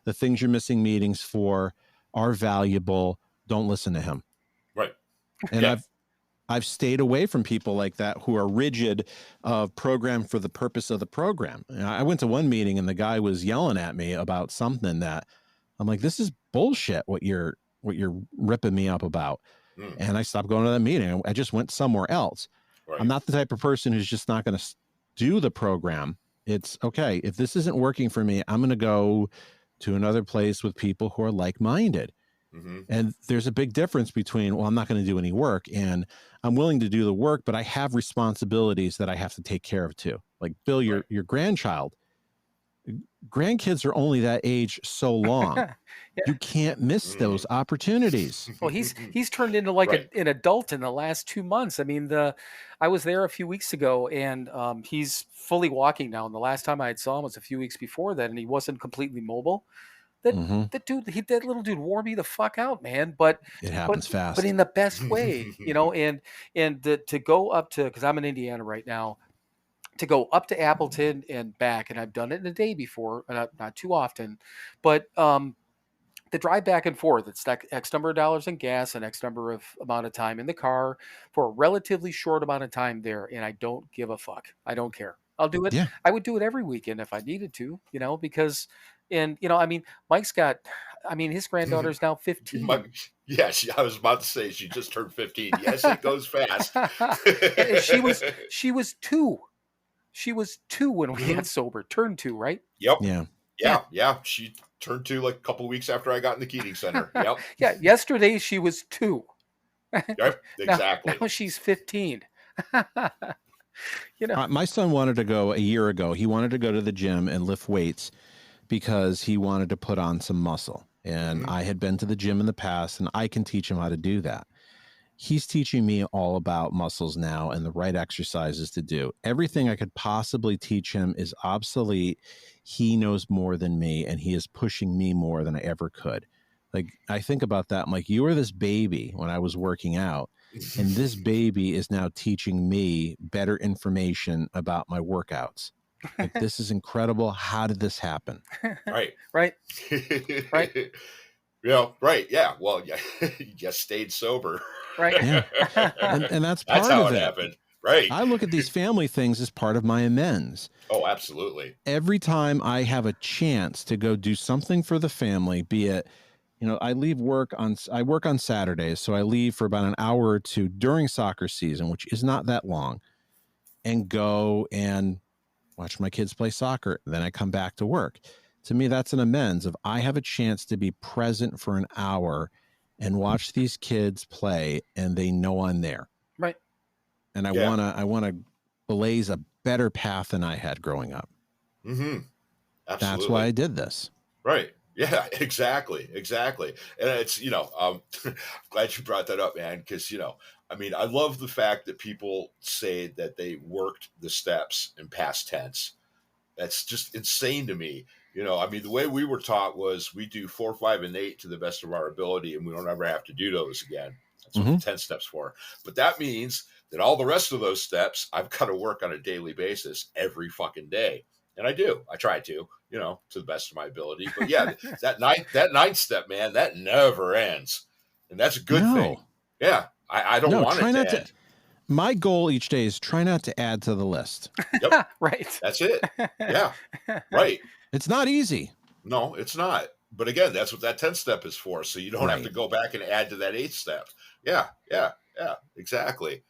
Speaker 5: The things you're missing meetings for are valuable. Don't listen to him.
Speaker 4: Right.
Speaker 5: And I've stayed away from people like that who are rigid of program for the purpose of the program. I went to one meeting and the guy was yelling at me about something that I'm like, this is bullshit. What you're ripping me up about. And I stopped going to that meeting. I just went somewhere else. Right. I'm not the type of person who's just not going to do the program. It's okay. If this isn't working for me, I'm going to go to another place with people who are like-minded. And there's a big difference between, well, I'm not going to do any work and I'm willing to do the work, but I have responsibilities that I have to take care of too. Like Bill, your grandchild, grandkids are only that age so long.
Speaker 1: Yeah.
Speaker 5: You can't miss those opportunities.
Speaker 1: Well, he's turned into like
Speaker 4: Right.
Speaker 1: an adult in the last 2 months. I mean, I was there a few weeks ago, and he's fully walking now. And the last time I had saw him was a few weeks before that, and he wasn't completely mobile. That
Speaker 5: hmm
Speaker 1: that dude, that little dude wore me the fuck out, man. But
Speaker 5: It
Speaker 1: but
Speaker 5: happens
Speaker 1: but
Speaker 5: fast.
Speaker 1: in the best way, you know. And to go up to, because I'm in Indiana right now, to go up to Appleton and back, and I've done it in a day before, not too often, but the drive back and forth, it's like X number of dollars in gas and X number of amount of time in the car for a relatively short amount of time there. And I don't give a fuck. I don't care. I'll do it.
Speaker 5: Yeah.
Speaker 1: I would do it every weekend if I needed to, you know, because, and, you know, I mean, Mike's got, I mean, his granddaughter's now 15.
Speaker 4: Yeah, I was about to say she just turned 15. Yes, it goes fast.
Speaker 1: And she was 2. She was 2 when we got sober, turned 2, right?
Speaker 4: Yep.
Speaker 5: Yeah.
Speaker 4: Yeah. She turned 2 like a couple of weeks after I got in the Keating Center. Yep.
Speaker 1: Yeah. Yesterday she was 2.
Speaker 4: Yep. Exactly.
Speaker 1: Now she's 15. You know,
Speaker 5: My son wanted to go a year ago. He wanted to go to the gym and lift weights because he wanted to put on some muscle. And I had been to the gym in the past, and I can teach him how to do that. He's teaching me all about muscles now and the right exercises to do. Everything I could possibly teach him is obsolete. He knows more than me, and he is pushing me more than I ever could. Like, I think about that. I'm like, you were this baby when I was working out, and this baby is now teaching me better information about my workouts. Like, this is incredible. How did this happen?
Speaker 4: Right.
Speaker 1: right? Right.
Speaker 4: Yeah. Right. Yeah. Well, yeah. You just stayed sober.
Speaker 1: Right.
Speaker 5: Yeah. And that's part
Speaker 4: That's how
Speaker 5: of
Speaker 4: it
Speaker 5: it.
Speaker 4: happened. Right.
Speaker 5: I look at these family things as part of my amends.
Speaker 4: Oh, absolutely.
Speaker 5: Every time I have a chance to go do something for the family, be it, you know, I work on Saturdays, so I leave for about an hour or two during soccer season, which is not that long, and go and watch my kids play soccer. Then I come back to work. To me, that's an amends of I have a chance to be present for an hour and watch these kids play, and they know I'm there.
Speaker 1: Right.
Speaker 5: And I wanna blaze a better path than I had growing up.
Speaker 4: Absolutely.
Speaker 5: That's why I did this.
Speaker 4: Right. Yeah, exactly. And it's, glad you brought that up, man. Cause, I mean, I love the fact that people say that they worked the steps in past tense. That's just insane to me. I mean, the way we were taught was we do 4, 5, and 8 to the best of our ability, and we don't ever have to do those again. That's what the 10 steps for. But that means that all the rest of those steps, I've got to work on a daily basis every fucking day. And I do. I try to, to the best of my ability. But yeah, that ninth step, man, that never ends. And that's a good thing. Yeah. I don't want it to end.
Speaker 5: My goal each day is try not to add to the list.
Speaker 4: Yep.
Speaker 1: Right.
Speaker 4: That's it. Yeah. Right.
Speaker 5: It's not easy.
Speaker 4: No, it's not. But again, that's what that 10th step is for. So you don't have to go back and add to that 8th step. Yeah. Exactly.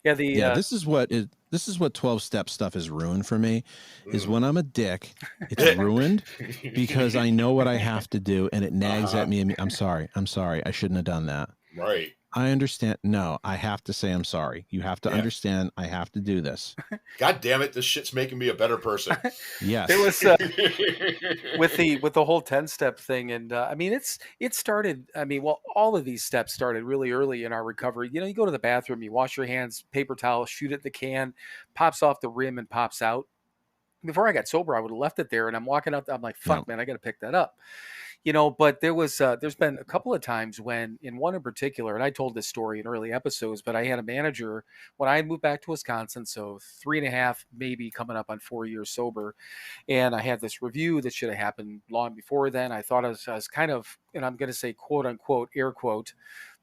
Speaker 1: Yeah.
Speaker 5: This is what 12-step stuff is ruined for me. Is when I'm a dick, it's ruined because I know what I have to do, and it nags at me. And I'm sorry. I shouldn't have done that.
Speaker 4: Right.
Speaker 5: I understand. No, I have to say I'm sorry. You have to understand. I have to do this.
Speaker 4: God damn it! This shit's making me a better person.
Speaker 5: Yes.
Speaker 1: There was with the whole 10-step thing, and I mean, it started. I mean, well, all of these steps started really early in our recovery. You go to the bathroom, you wash your hands, paper towel, shoot at the can, pops off the rim and pops out. Before I got sober, I would have left it there, and I'm walking out. I'm like, fuck, man, I got to pick that up. But there's been a couple of times when, in one in particular, and I told this story in early episodes, but I had a manager when I moved back to Wisconsin, so 3.5, maybe coming up on 4 years sober, and I had this review that should have happened long before then. I thought I was kind of, and I'm going to say quote unquote, air quote,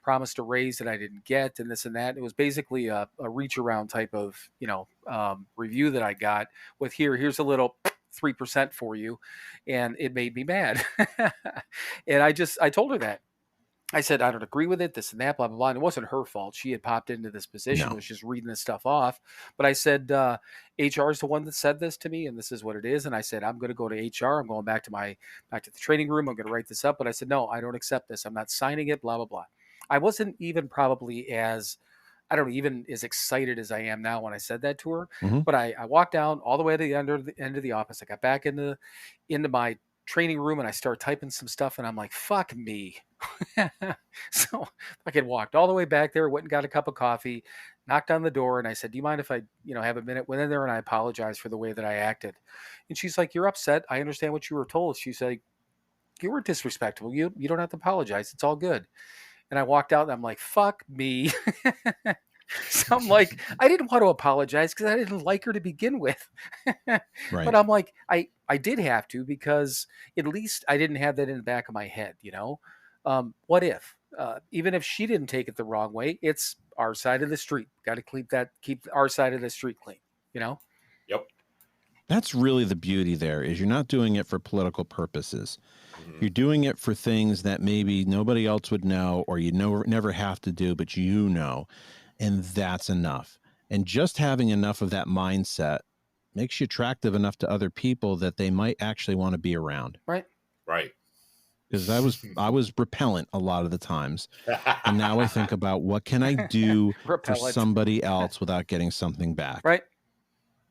Speaker 1: promised a raise that I didn't get, and this and that. It was basically a reach around type of review that I got with here's a little 3% for you, and it made me mad. And I told her that. I said, I don't agree with it, this and that, blah, blah, blah. And it wasn't her fault. She had popped into this position, was just reading this stuff off. But I said, HR is the one that said this to me, and this is what it is. And I said, I'm going to go to HR. I'm going back to the training room. I'm going to write this up. But I said, no, I don't accept this. I'm not signing it, blah, blah, blah. I wasn't even probably as I don't know, even as excited as I am now when I said that to her.
Speaker 5: Mhm.
Speaker 1: But I walked down all the way to the end of the office. I got back into my training room and I started typing some stuff and I'm like, fuck me. So I had walked all the way back there, went and got a cup of coffee, knocked on the door, and I said, do you mind if I, have a minute? Went in there and I apologized for the way that I acted. And she's like, you're upset. I understand what you were told. She said, you were disrespectful. You don't have to apologize. It's all good. And I walked out and I'm like, fuck me. So I'm like, I didn't want to apologize because I didn't like her to begin with. But
Speaker 5: Right.
Speaker 1: I'm like, I did have to, because at least I didn't have that in the back of my head, what if, even if she didn't take it the wrong way, it's our side of the street. Got to keep our side of the street clean,
Speaker 4: Yep.
Speaker 5: That's really the beauty there, is you're not doing it for political purposes. You're doing it for things that maybe nobody else would know, or you never have to do, but and that's enough. And just having enough of that mindset makes you attractive enough to other people that they might actually want to be around.
Speaker 1: Right.
Speaker 4: Right.
Speaker 5: Because I was repellent a lot of the times. And now I think about, what can I do for somebody else without getting something back?
Speaker 1: Right.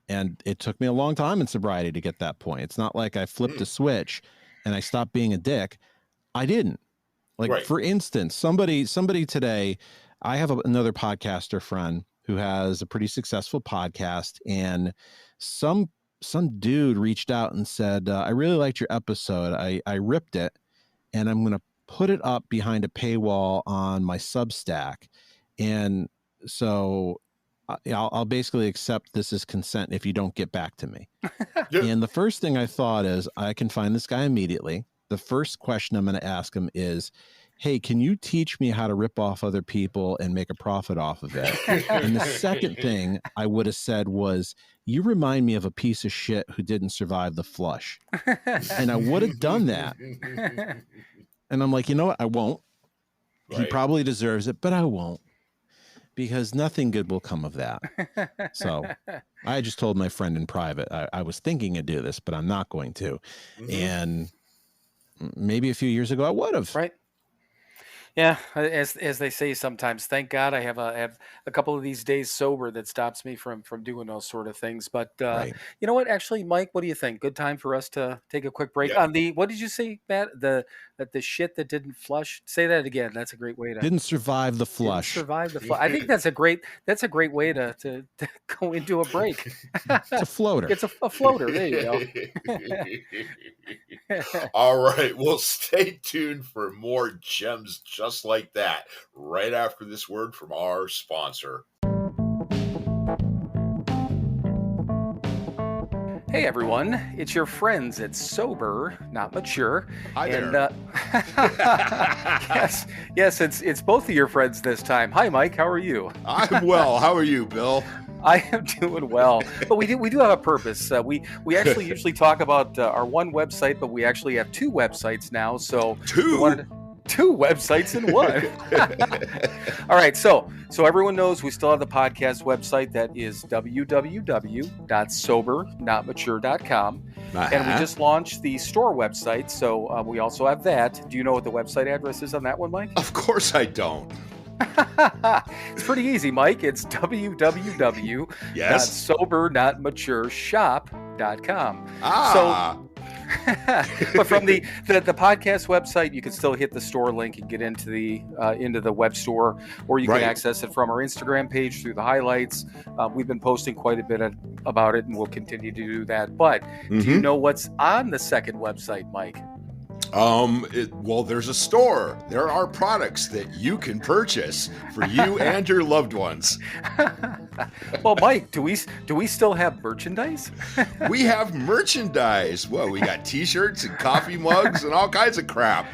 Speaker 5: And it took me a long time in sobriety to get that point. It's not like I flipped a switch and I stopped being a dick. I didn't. Like,
Speaker 4: Right.
Speaker 5: For instance, somebody today, I have another podcaster friend who has a pretty successful podcast, and some dude reached out and said, I really liked your episode. I ripped it, and I'm going to put it up behind a paywall on my Substack. And so I'll basically accept this as consent if you don't get back to me.
Speaker 4: Yeah.
Speaker 5: And the first thing I thought is, I can find this guy immediately. The first question I'm going to ask him is, hey, can you teach me how to rip off other people and make a profit off of it? And the second thing I would have said was, you remind me of a piece of shit who didn't survive the flush. And I would have done that. And I'm like, you know what? I won't. He probably deserves it, but I won't, because nothing good will come of that. So I just told my friend in private, I was thinking to do this, but I'm not going to. And maybe a few years ago I would have.
Speaker 1: Right. Yeah, as they say sometimes, thank God I have a couple of these days sober that stops me from doing those sort of things. But
Speaker 5: Right.
Speaker 1: you know what? Actually, Mike, what do you think? Good time for us to take a quick break
Speaker 4: Yeah.
Speaker 1: on the, what did you say, Matt? The shit that didn't flush. Say that again. That's a great way to
Speaker 5: Didn't survive the
Speaker 1: didn't
Speaker 5: flush.
Speaker 1: survive the flush. I think that's a great way to go into a break.
Speaker 5: It's a floater.
Speaker 1: It's a floater. There you go.
Speaker 4: All right. Well, stay tuned for more gems just like that right after this word from our sponsor.
Speaker 1: Hey everyone, it's your friends at Sober Not Mature.
Speaker 4: Hi there.
Speaker 1: And yes, it's both of your friends this time. Hi Mike, how are you?
Speaker 4: I'm well. How are you, Bill?
Speaker 1: I am doing well, but we do have a purpose. We actually usually talk about our one website, but we actually have two websites now. So two websites in one. All right, so everyone knows we still have the podcast website that is www.SoberNotMature.com. And we just launched the store website, so we also have that. Do you know what the website address is on that one, Mike?
Speaker 4: Of course I don't.
Speaker 1: It's pretty easy, Mike. It's www.SoberNotMatureShop.com. But from the podcast website, you can still hit the store link and get into the web store, or you can access it from our Instagram page through the highlights. We've been posting quite a bit about it, and we'll continue to do that. But do you know what's on the second website, Mike?
Speaker 4: Well, there's a store. There are products that you can purchase for you and your loved ones.
Speaker 1: Well, Mike, do we still have merchandise?
Speaker 4: We have merchandise. Well, we got T-shirts and coffee mugs and all kinds of crap.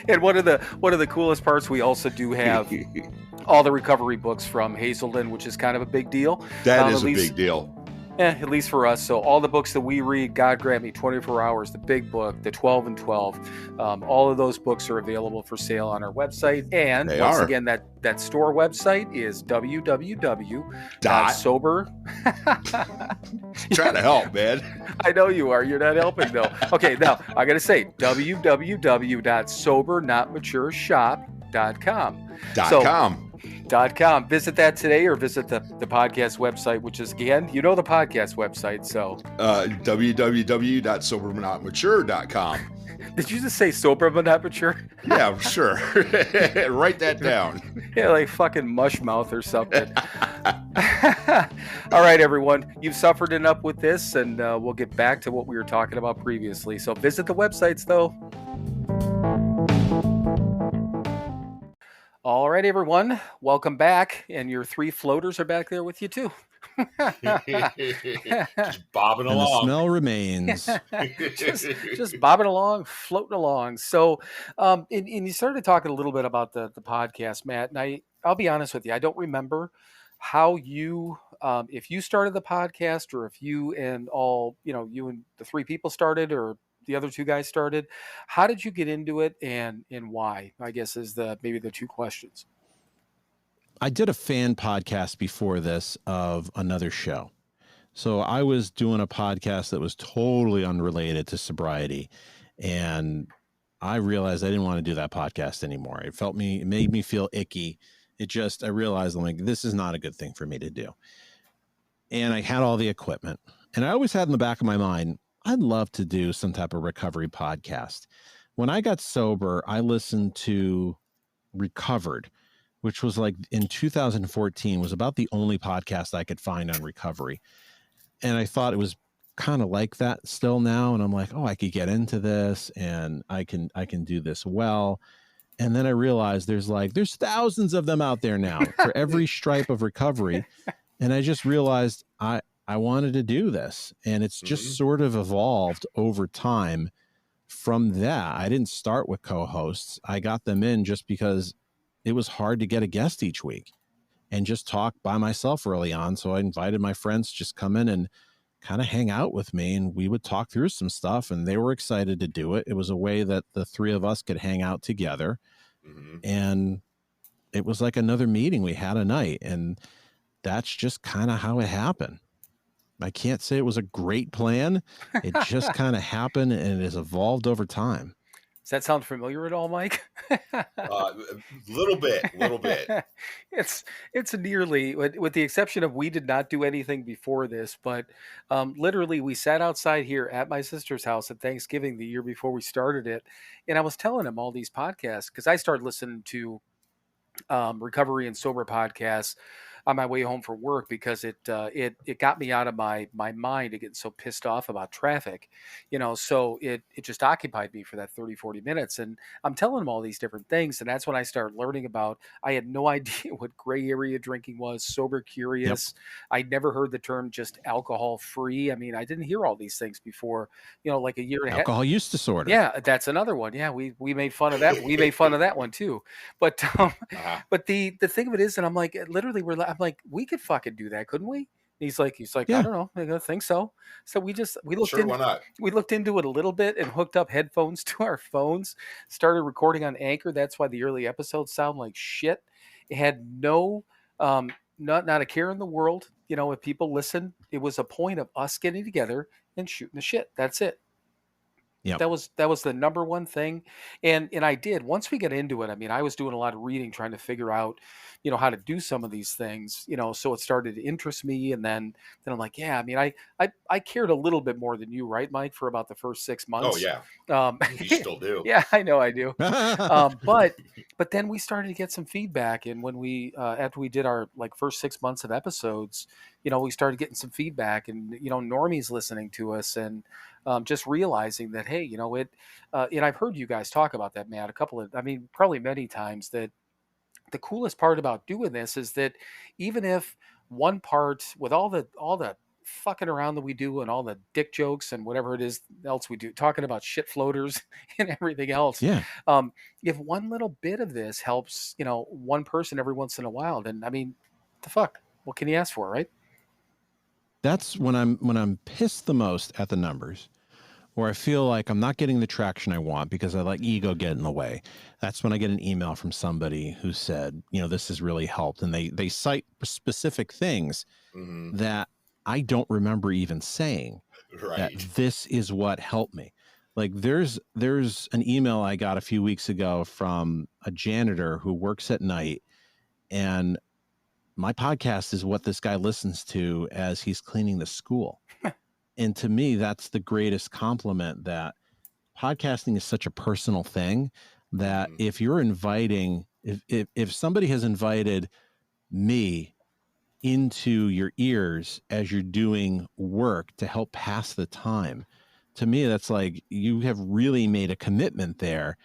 Speaker 1: And one of the coolest parts, we also do have all the recovery books from Hazelden, which is kind of a big deal.
Speaker 4: That is a big deal.
Speaker 1: At least for us. So all the books that we read, God Grant Me 24 Hours, the Big Book, the 12 and 12, all of those books are available for sale on our website. And again, that store website is www.sober.
Speaker 4: Trying to help, man.
Speaker 1: I know you are. You're not helping though. Okay, now I got to say www.SoberNotMatureShop.com. SoberNotMature.com. Visit that today, or visit the podcast website, which is, again, the podcast website. So
Speaker 4: www.SoberNotMature.com.
Speaker 1: did you just say SoberNotMature?
Speaker 4: Yeah, sure. Write that down.
Speaker 1: Yeah, like fucking mushmouth or something. All right, everyone. You've suffered enough with this, and we'll get back to what we were talking about previously. So visit the websites, though. All right, everyone. Welcome back. And your 3 floaters are back there with you, too.
Speaker 4: Just bobbing
Speaker 5: And
Speaker 4: along.
Speaker 5: the smell remains.
Speaker 1: just bobbing along, floating along. So, and you started talking a little bit about the podcast, Matt. And I'll be honest with you, I don't remember how you, if you started the podcast, or if you and you and the 3 people started, or the other 2 guys started. How did you get into it, and why? I guess is maybe the 2 questions.
Speaker 5: I did a fan podcast before this of another show. So I was doing a podcast that was totally unrelated to sobriety. And I realized I didn't want to do that podcast anymore. It made me feel icky. I realized, I'm like, this is not a good thing for me to do. And I had all the equipment, and I always had in the back of my mind, I'd love to do some type of recovery podcast. When I got sober, I listened to Recovered, which was like in 2014, was about the only podcast I could find on recovery. And I thought it was kind of like that still now. And I'm like, oh, I could get into this, and I can do this well. And then I realized there's thousands of them out there now for every stripe of recovery. And I just realized I wanted to do this, and it's just sort of evolved over time from that. I didn't start with co-hosts. I got them in just because it was hard to get a guest each week and just talk by myself early on. So I invited my friends to just come in and kind of hang out with me, and we would talk through some stuff, and they were excited to do it. It was a way that the 3 of us could hang out together. And it was like another meeting we had a night, and that's just kind of how it happened. I can't say it was a great plan. It just kind of happened, and it has evolved over time.
Speaker 1: Does that sound familiar at all, Mike?
Speaker 4: Little bit.
Speaker 1: It's nearly, with the exception of we did not do anything before this, but literally we sat outside here at my sister's house at Thanksgiving the year before we started it, and I was telling him all these podcasts, because I started listening to recovery and sober podcasts on my way home from work, because it got me out of my mind of getting so pissed off about traffic, so it just occupied me for that 30-40 minutes. And I'm telling them all these different things, and that's when I started learning about, I had no idea what gray area drinking was, sober curious. I'd never heard the term just alcohol free. I mean, I didn't hear all these things before, like a year and a half.
Speaker 5: Alcohol use disorder.
Speaker 1: Yeah, that's another one. Yeah, we made fun of that. We made fun of that one too. But but the thing of it is, and I'm like, literally, I'm like, we could fucking do that, couldn't we? And he's like,
Speaker 5: Yeah.
Speaker 1: I don't know, I think so. So we looked
Speaker 4: Sure, why not?
Speaker 1: We looked into it a little bit and hooked up headphones to our phones, started recording on Anchor. That's why the early episodes sound like shit. It had no not a care in the world. If people listen, it was a point of us getting together and shooting the shit. That's it.
Speaker 5: Yep.
Speaker 1: That was the number one thing. And I did, once we get into it, I mean, I was doing a lot of reading, trying to figure out, how to do some of these things, so it started to interest me. And then I'm like, yeah, I mean, I cared a little bit more than you, right, Mike, for about the first 6 months.
Speaker 4: Oh yeah. You still do.
Speaker 1: Yeah, I know I do. But then we started to get some feedback. And when we, after we did our first 6 months of episodes, we started getting some feedback, and, normies listening to us, and just realizing that, hey, and I've heard you guys talk about that, Matt, probably many times, that the coolest part about doing this is that even if one part, with all the fucking around that we do, and all the dick jokes and whatever it is else we do, talking about shit floaters and everything else.
Speaker 5: Yeah.
Speaker 1: If one little bit of this helps, one person every once in a while, then, I mean, the fuck, what can you ask for, right?
Speaker 5: That's when I'm pissed the most at the numbers, or I feel like I'm not getting the traction I want because I let ego get in the way. That's when I get an email from somebody who said, this has really helped. And they cite specific things that I don't remember even saying, that this is what helped me. Like there's an email I got a few weeks ago from a janitor who works at night, And my podcast is what this guy listens to as he's cleaning the school. And to me, that's the greatest compliment, that podcasting is such a personal thing that if you're inviting, if somebody has invited me into your ears as you're doing work to help pass the time, to me, that's like, you have really made a commitment there.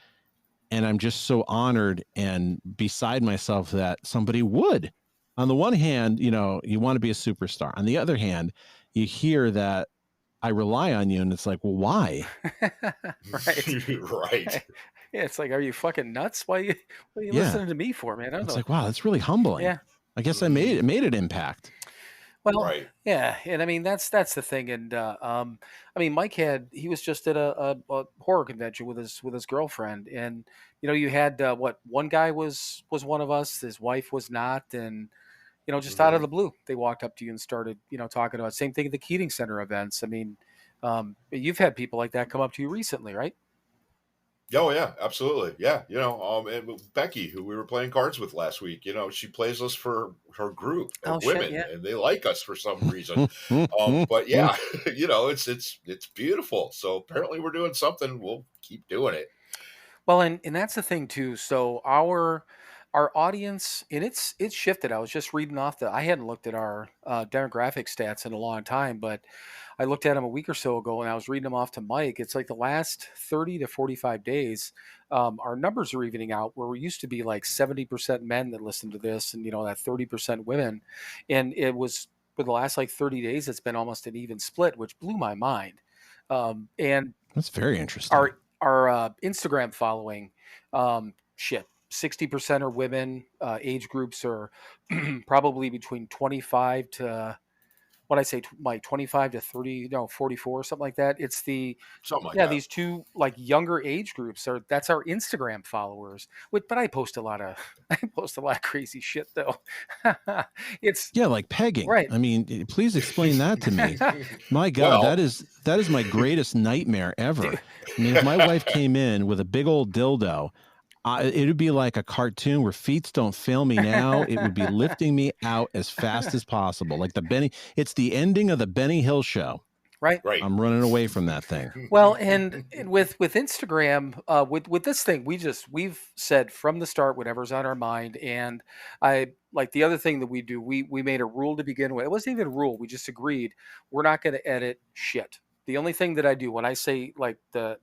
Speaker 5: And I'm just so honored and beside myself that somebody would. On the one hand, you know, you want to be a superstar. On the other hand, you hear that I rely on you, and it's like, well, why?
Speaker 1: Right.
Speaker 4: Right.
Speaker 1: Yeah, it's like, are you fucking nuts? What are you
Speaker 5: Yeah.
Speaker 1: listening to me for, man? I don't
Speaker 5: It's
Speaker 1: know.
Speaker 5: like, wow, that's really humbling.
Speaker 1: Yeah.
Speaker 5: I guess I made an impact.
Speaker 1: Well,
Speaker 4: Right.
Speaker 1: yeah, and I mean that's the thing, and I mean Mike he was just at a horror convention with his girlfriend, and you know you had what, one guy was one of us, his wife was not, and you know just out of the blue they walked up to you and started, you know, talking about same thing at the Keating Center events. I mean, you've had people like that come up to you recently, right?
Speaker 4: Oh yeah, absolutely. Yeah, you know, and Becky, who we were playing cards with last week, you know, she plays us for her group
Speaker 1: Oh
Speaker 4: of
Speaker 1: shit,
Speaker 4: women,
Speaker 1: yeah.
Speaker 4: and they like us for some reason. But yeah, you know, it's beautiful. So apparently, we're doing something. We'll keep doing it.
Speaker 1: Well, and that's the thing too. So our audience, and it's shifted. I was just reading off I hadn't looked at our demographic stats in a long time, but I looked at them a week or so ago, and I was reading them off to Mike. It's like the last 30 to 45 days, our numbers are evening out, where we used to be like 70% men that listened to this, and you know that 30% women, and it was for the last like 30 days, it's been almost an even split, which blew my mind. And
Speaker 5: That's very interesting.
Speaker 1: our Instagram following, shit, 60% are women. Age groups are probably between 25 to what I say, like 25 to 30, no, 44, something like that. It's
Speaker 4: Something like
Speaker 1: yeah,
Speaker 4: that.
Speaker 1: these two like younger age groups that's our Instagram followers. But I post a lot of I post a lot of crazy shit though. It's
Speaker 5: Yeah, like pegging.
Speaker 1: right.
Speaker 5: I mean, please explain that to me. My God,
Speaker 4: Well,
Speaker 5: that is my greatest nightmare ever. I mean, if my wife came in with a big old dildo, it would be like a cartoon where feet don't fail me now. It would be lifting me out as fast as possible. Like it's the ending of the Benny Hill show.
Speaker 1: Right.
Speaker 4: right.
Speaker 5: I'm running away from that thing.
Speaker 1: Well, and with Instagram, with this thing, we've said from the start whatever's on our mind, and I like the other thing that we do. We made a rule to begin with. It wasn't even a rule. We just agreed we're not going to edit shit. The only thing that I do when I say like that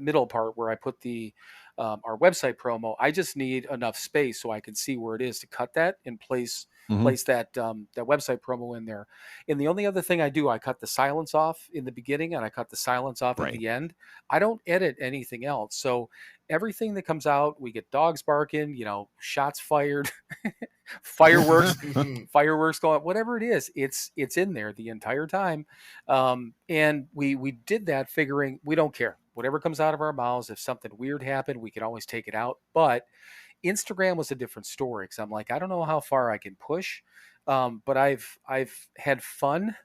Speaker 1: middle part where I put the our website promo, I just need enough space so I can see where it is to cut that and place that that website promo in there. And the only other thing I do, I cut the silence off in the beginning and I cut the silence off at the end. I don't edit anything else. So everything that comes out, we get dogs barking, you know, shots fired, fireworks going, whatever it is, it's in there the entire time. And we did that figuring we don't care. Whatever comes out of our mouths, if something weird happened, we can always take it out. But Instagram was a different story because I'm like, I don't know how far I can push, but I've had fun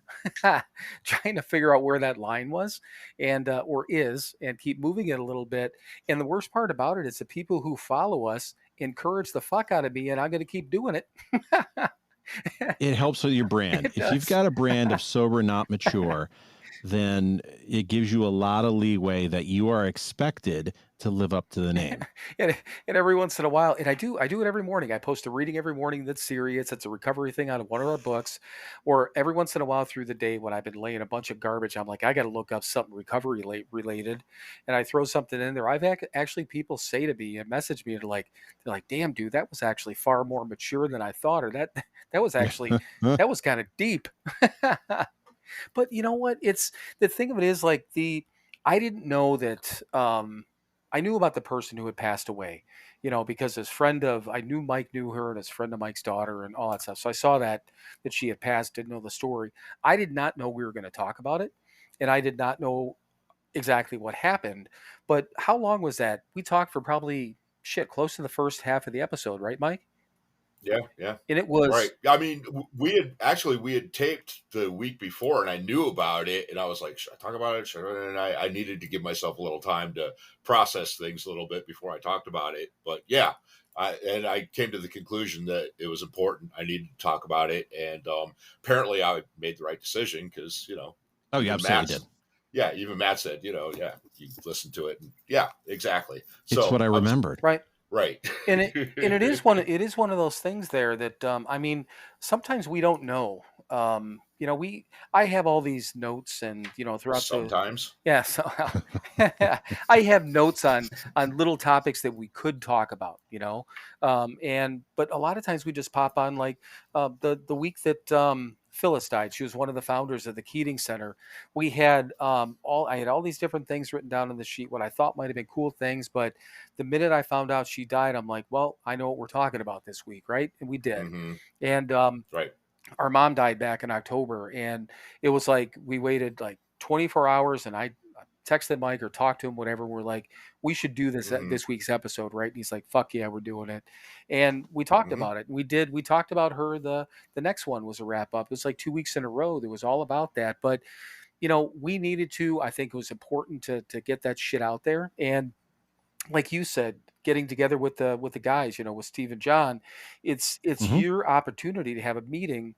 Speaker 1: trying to figure out where that line was and or is, and keep moving it a little bit. And the worst part about it is the people who follow us encourage the fuck out of me, and I'm going to keep doing it.
Speaker 5: It helps with your brand. If you've got a brand of sober, not mature, then it gives you a lot of leeway that you are expected to live up to the name.
Speaker 1: and every once in a while, and I do it every morning. I post a reading every morning that's serious. It's a recovery thing out of one of our books. Or every once in a while through the day when I've been laying a bunch of garbage, I'm like, I got to look up something recovery related, and I throw something in there. I've actually people say to me and message me, they're like, damn dude, that was actually far more mature than I thought, or that was actually that was kind of deep. But you know what? It's the thing of it is like I didn't know that I knew about the person who had passed away, you know, because I knew Mike knew her and his friend of Mike's daughter and all that stuff. So I saw that she had passed, didn't know the story. I did not know we were going to talk about it, and I did not know exactly what happened. But how long was that? We talked for probably close to the first half of the episode, right, Mike?
Speaker 4: Yeah.
Speaker 1: And it was
Speaker 4: right. I mean, we had taped the week before, and I knew about it, and I was like, should I talk about it? And I needed to give myself a little time to process things a little bit before I talked about it. But yeah, I came to the conclusion that it was important. I needed to talk about it, and apparently I made the right decision because
Speaker 5: Oh, you
Speaker 4: even
Speaker 5: absolutely
Speaker 4: Matt's
Speaker 5: did.
Speaker 4: yeah, even Matt said, yeah, you listen to it, and yeah, exactly.
Speaker 5: It's
Speaker 4: So
Speaker 5: what I remembered.
Speaker 1: Right.
Speaker 4: right,
Speaker 1: And it is one of those things there that I mean, sometimes we don't know. I have all these notes, and throughout the
Speaker 4: sometimes.
Speaker 1: yeah, so I have notes on little topics that we could talk about, and but a lot of times we just pop on, like the week that Phyllis died. She was one of the founders of the Keating Center. We had I had all these different things written down on the sheet, what I thought might have been cool things, but the minute I found out she died, I'm like, well, I know what we're talking about this week, right? And we did.
Speaker 4: Hmm.
Speaker 1: And
Speaker 4: Right.
Speaker 1: our mom died back in October, and it was like we waited like 24 hours, and I texted Mike or talked to him, whatever. We're like, we should do
Speaker 4: Hmm.
Speaker 1: this week's episode, right? And he's like, fuck yeah, we're doing it. And we talked
Speaker 4: Hmm.
Speaker 1: about it. We did. We talked about her. The next one was a wrap up. It was like 2 weeks in a row. That was all about that. But we needed to. I think it was important to get that shit out there. And like you said, getting together with the guys, with Steve and John, it's
Speaker 5: Hmm.
Speaker 1: your opportunity to have a meeting.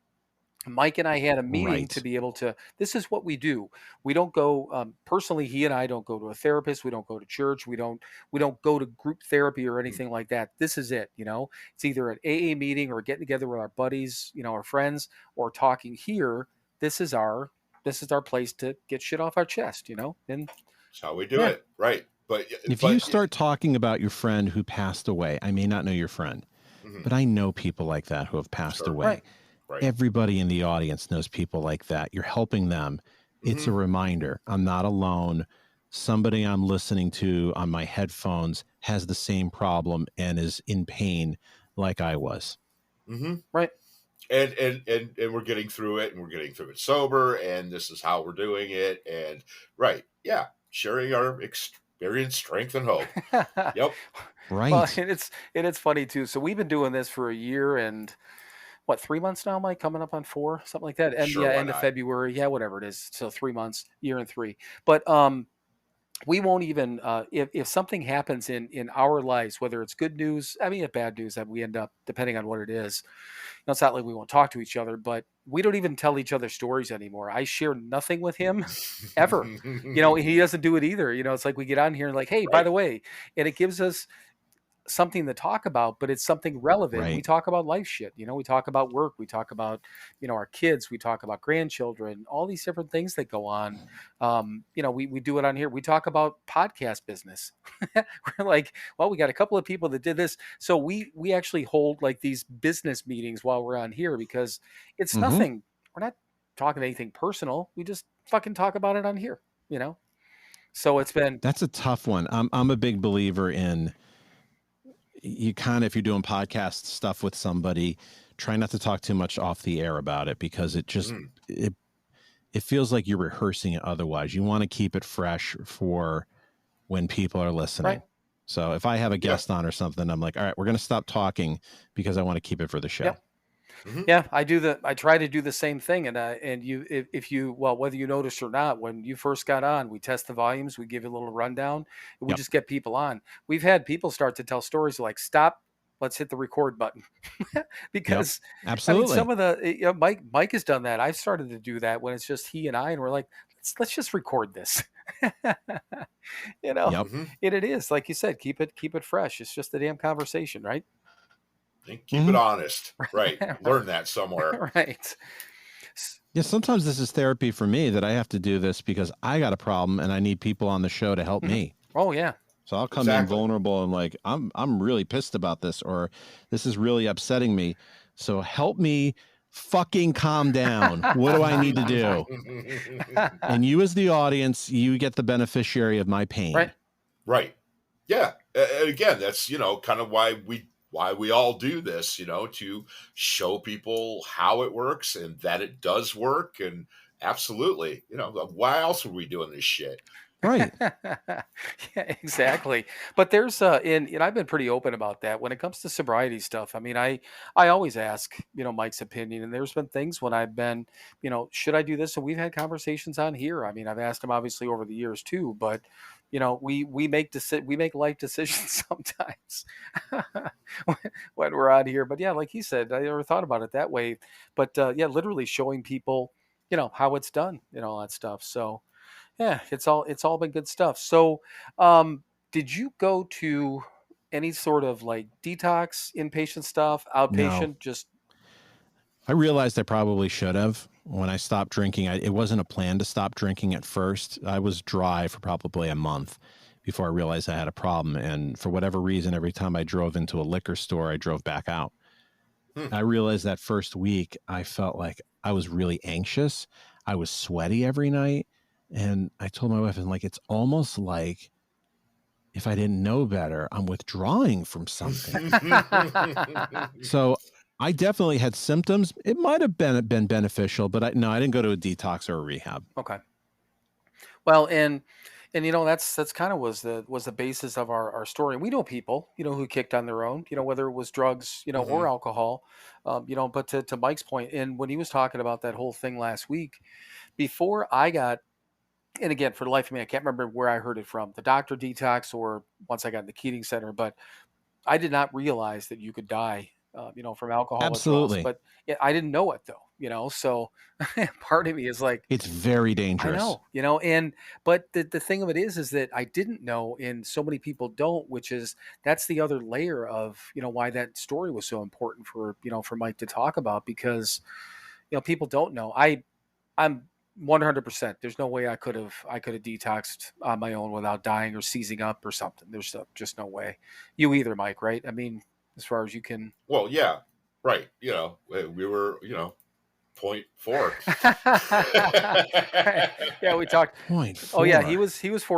Speaker 1: Mike and I had a meeting to
Speaker 5: Right.
Speaker 1: be able to. This is what we do. We don't go personally. He and I don't go to a therapist. We don't go to church. We don't go to group therapy or anything like that. This is it. It's either an AA meeting or getting together with our buddies, our friends, or talking here. This is our place to get shit off our chest. And
Speaker 4: That's how we do
Speaker 1: yeah,
Speaker 4: it. Right. But
Speaker 5: If you
Speaker 4: but
Speaker 5: start talking about your friend who passed away, I may not know your friend,
Speaker 4: mhm,
Speaker 5: but I know people like that who have passed
Speaker 4: sure.
Speaker 5: away.
Speaker 1: right.
Speaker 4: Right.
Speaker 5: Everybody in the audience knows people like that. You're helping them. It's a
Speaker 4: Hmm.
Speaker 5: reminder. I'm not alone. Somebody I'm listening to on my headphones has the same problem and is in pain like I was.
Speaker 4: Hmm.
Speaker 1: Right.
Speaker 4: And we're getting through it, and we're getting through it sober, and this is how we're doing it, and right, yeah, sharing our experience, strength, and hope. Yep.
Speaker 1: Well,
Speaker 5: Right.
Speaker 1: and it's funny too. So we've been doing this for a year and what, 3 months now, Mike? Coming up on four, something like that. And
Speaker 4: Sure.
Speaker 1: yeah,
Speaker 4: Why
Speaker 1: end of
Speaker 4: not?
Speaker 1: February, yeah, whatever it is. So 3 months, year and three. But we won't even if something happens in our lives, whether it's good news, I mean, if bad news, that we end up, depending on what it is. It's not like we won't talk to each other, but we don't even tell each other stories anymore. I share nothing with him ever. And he doesn't do it either. It's like we get on here and like, hey, by
Speaker 4: Right.
Speaker 1: the way, and it gives us something to talk about, but it's something relevant. We
Speaker 5: Right.
Speaker 1: talk about life shit. We talk about work. We talk about, our kids. We talk about grandchildren, all these different things that go on. We do it on here. We talk about podcast business. We're like, well, we got a couple of people that did this. So we actually hold like these business meetings while we're on here because it's
Speaker 5: Hmm.
Speaker 1: nothing. We're not talking anything personal. We just fucking talk about it on here, So it's been
Speaker 5: That's a tough one. I'm a big believer in you kind of, if you're doing podcast stuff with somebody, try not to talk too much off the air about it because
Speaker 4: Mhm.
Speaker 5: it feels like you're rehearsing it otherwise. You want to keep it fresh for when people are
Speaker 1: right.
Speaker 5: listening. So if I have a
Speaker 4: Yeah.
Speaker 5: guest on or something, I'm like, all right, we're going to stop talking because I want to keep it for the show.
Speaker 1: Yep.
Speaker 4: Hmm.
Speaker 1: Yeah, I try to do the same thing, and if you, well, whether you noticed or not, when you first got on, we test the volumes, we give you a little rundown, and we
Speaker 5: Yep.
Speaker 1: just get people on. We've had people start to tell stories like, "Stop, let's hit the record button,"
Speaker 5: Yep.
Speaker 1: because I mean, some
Speaker 5: Absolutely.
Speaker 1: of Mike has done that. I've started to do that when it's just he and I, and we're like, let's just record this, you know.
Speaker 5: Yep.
Speaker 4: Hmm.
Speaker 1: And it is like you said, keep it fresh. It's just a damn conversation, right?
Speaker 4: And keep it
Speaker 5: Hmm.
Speaker 4: honest. Right. Learn that somewhere.
Speaker 1: Right.
Speaker 5: Yeah. Sometimes this is therapy for me that I have to do this because I got a problem and I need people on the show to help
Speaker 1: Mhm.
Speaker 5: me.
Speaker 1: Oh yeah.
Speaker 5: So I'll come in
Speaker 4: Exactly.
Speaker 5: vulnerable and like, I'm really pissed about this, or this is really upsetting me. So help me fucking calm down. What do I need to do? And you as the audience, you get the beneficiary of my pain.
Speaker 1: Right.
Speaker 4: Right. Yeah. And again, that's kind of why we all do this, to show people how it works and that it does work. And absolutely, why else are we doing this shit?
Speaker 5: Right.
Speaker 1: Yeah, exactly. But there's and I've been pretty open about that when it comes to sobriety stuff. I mean, I always ask, Mike's opinion, and there's been things when I've been, should I do this? And we've had conversations on here. I mean, I've asked him obviously over the years too, but we make life decisions sometimes when we're out here. But yeah, like he said, I never thought about it that way. But yeah, literally showing people, how it's done and all that stuff. So yeah, it's all been good stuff. So, did you go to any sort of like detox, inpatient stuff,
Speaker 5: No,
Speaker 1: outpatient? Just
Speaker 5: I realized I probably should have when I stopped drinking. It wasn't a plan to stop drinking at first. I was dry for probably a month before I realized I had a problem. And for whatever reason, every time I drove into a liquor store, I drove back out.
Speaker 4: Hmm.
Speaker 5: I realized that first week, I felt like I was really anxious. I was sweaty every night. And I told my wife, I'm like, it's almost like if I didn't know better, I'm withdrawing from something. So I definitely had symptoms. It might have been beneficial, but I didn't go to a detox or a rehab.
Speaker 1: okay. Well, and that's kind of was the basis of our story. And we know people, who kicked on their own, whether it was drugs, or
Speaker 4: Mhm.
Speaker 1: alcohol, But to Mike's point, and when he was talking about that whole thing last week, before I got, and again, for the life of me, I can't remember where I heard it from, the doctor detox or once I got in the Keating Center, but I did not realize that you could die, from alcohol withdrawals.
Speaker 5: Absolutely.
Speaker 1: But yeah, I didn't know it though, so part of me is like,
Speaker 5: It's very
Speaker 1: I
Speaker 5: dangerous.
Speaker 1: know, and but the thing of it is that I didn't know, and so many people don't, which is that's the other layer of why that story was so important for Mike to talk about because people don't know. I'm 100%. There's no way I could have detoxed on my own without dying or seizing up or something. There's just no way. You either, Mike, right? I mean, as far as you can.
Speaker 4: Well, yeah, right. We were, 0.4.
Speaker 1: Yeah, we talked.
Speaker 5: Point
Speaker 1: Oh yeah, he
Speaker 5: four.
Speaker 1: was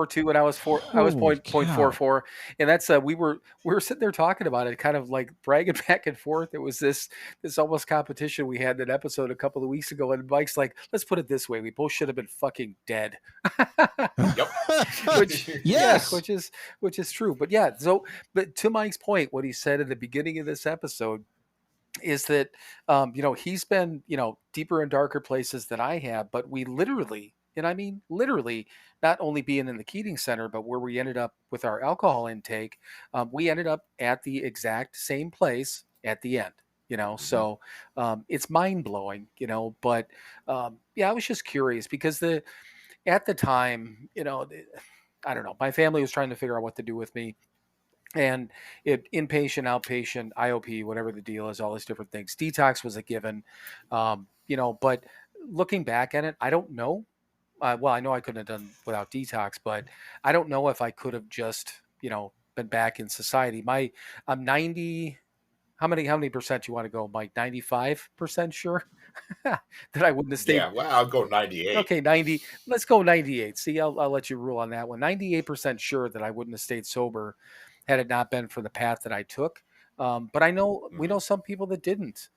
Speaker 1: 4.2 and I was four. I was
Speaker 5: Holy
Speaker 1: point four
Speaker 5: cow.
Speaker 1: four, and that's we were sitting there talking about it, kind of like bragging back and forth. It was this almost competition we had in that episode a couple of weeks ago, and Mike's like, "Let's put it this way: we both should have been fucking dead."
Speaker 4: Yep.
Speaker 1: which yeah,
Speaker 5: Yes.
Speaker 1: which is true. But yeah, so but to Mike's point, what he said at the beginning of this episode is that he's been deeper and darker places than I have, but we literally, and I mean literally, not only being in the Keating Center, but where we ended up with our alcohol intake, we ended up at the exact same place at the end.
Speaker 4: Mhm.
Speaker 1: So it's mind blowing. But yeah, I was just curious because the at the time, I don't know, my family was trying to figure out what to do with me, and it inpatient, outpatient, IOP, whatever the deal is, all these different things. Detox was a given, but looking back at it, I don't know. Well, I know I couldn't have done without detox, but I don't know if I could have just been back in society. I'm 90. How many percent you want to go, Mike? 95% sure that I wouldn't have stayed.
Speaker 4: Yeah, well, I'll go 98.
Speaker 1: Okay, 90. Let's go 98. See, I'll let you rule on that one. 98% sure that I wouldn't have stayed sober had it not been for the path that I took. But I know we know
Speaker 4: Mhm.
Speaker 1: some people that didn't.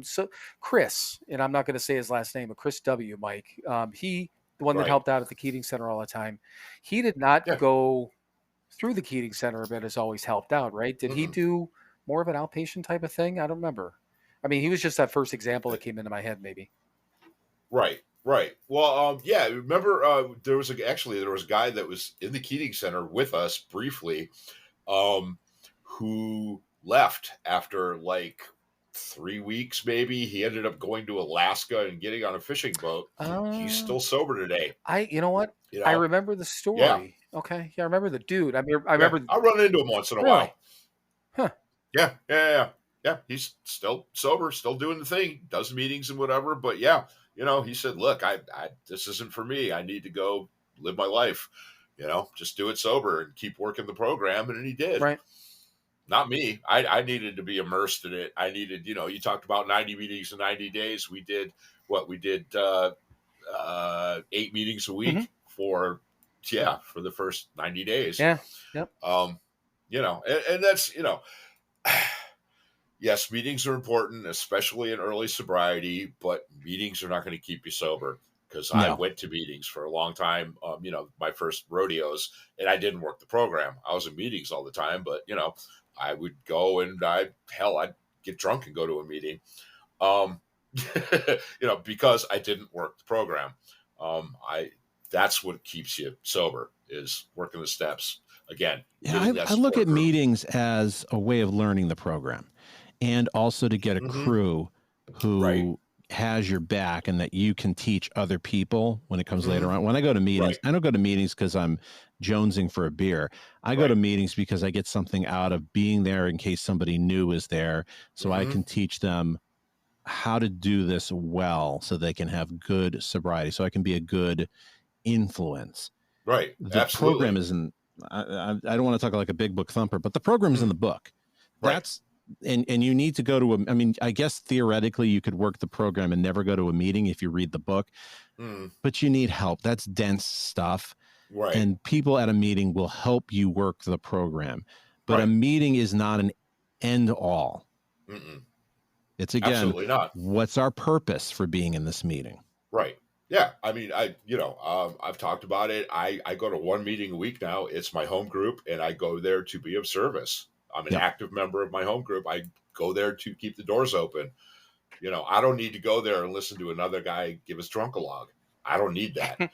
Speaker 1: So Chris, and I'm not going to say his last name, but Chris W. Mike, he, the one that
Speaker 4: Right.
Speaker 1: helped out at the Keating Center all the time, he did not
Speaker 4: Yeah.
Speaker 1: go through the Keating Center, but has always helped out, right? Did he
Speaker 4: Mm-mm.
Speaker 1: do more of an outpatient type of thing? I don't remember. I mean, he was just that first example that came into my head, maybe.
Speaker 4: Right, right. Well, yeah. Remember, there was a guy that was in the Keating Center with us briefly, um, who left after like 3 weeks. Maybe he ended up going to Alaska and getting on a fishing boat. He's
Speaker 1: Uh,
Speaker 4: still sober today.
Speaker 1: you know what?
Speaker 4: You
Speaker 1: I
Speaker 4: know,
Speaker 1: remember the
Speaker 4: yeah,
Speaker 1: story. Okay, yeah, I remember the dude. I mean, I
Speaker 4: yeah.
Speaker 1: remember
Speaker 4: I run into him once in a
Speaker 1: really.
Speaker 4: while.
Speaker 1: Huh.
Speaker 4: Yeah, yeah, yeah, yeah. Yeah, he's still sober, still doing the thing, does meetings and whatever. But yeah, he said, "Look, I this isn't for me. I need to go live my life. Just do it sober and keep working the program." And he did.
Speaker 1: Right.
Speaker 4: Not me. I needed to be immersed in it. I needed, you talked about 90 meetings in 90 days. We did what we did 8 meetings a
Speaker 1: Hmm.
Speaker 4: week for the first 90 days.
Speaker 1: Yeah. Yep.
Speaker 4: And that's, yes, meetings are important, especially in early sobriety, but meetings are not going to keep you sober because I
Speaker 5: No.
Speaker 4: went to meetings for a long time, my first rodeos, and I didn't work the program. I was in meetings all the time, but, I would go and I'd get drunk and go to a meeting, um, because I didn't work the program. I that's what keeps you sober, is working the steps. Again,
Speaker 5: Yeah,
Speaker 4: getting that
Speaker 5: I look
Speaker 4: support
Speaker 5: at
Speaker 4: group.
Speaker 5: meetings as a way of learning the program, and also to get a crew
Speaker 4: Right.
Speaker 5: who has your back and that you can teach other people when it comes later on. When I go to meetings,
Speaker 4: Right.
Speaker 5: I don't go to meetings because I'm jonesing for a beer. I go to meetings because I get something out of being there in case somebody new is there, so I can teach them how to do this well so they can have good sobriety, so I can be a good influence.
Speaker 4: Right.
Speaker 5: The program
Speaker 4: Absolutely.
Speaker 5: isn't, I don't want to talk like a big book thumper, but the program is in the book.
Speaker 4: Right.
Speaker 5: That's, and you need to go to I mean, I guess theoretically you could work the program and never go to a meeting if you read the book, but you need help. That's dense stuff.
Speaker 4: Right.
Speaker 5: And people at a meeting will help you work the program, but a meeting is not an end all. It's, again,
Speaker 4: absolutely not.
Speaker 5: What's our purpose for being in this meeting?
Speaker 4: Right. Yeah. I mean, I've talked about it. I go to one meeting a week now. It's my home group, and I go there to be of service. I'm an active member of my home group. I go there to keep the doors open. I don't need to go there and listen to another guy give his drunk-a-log. I don't need that.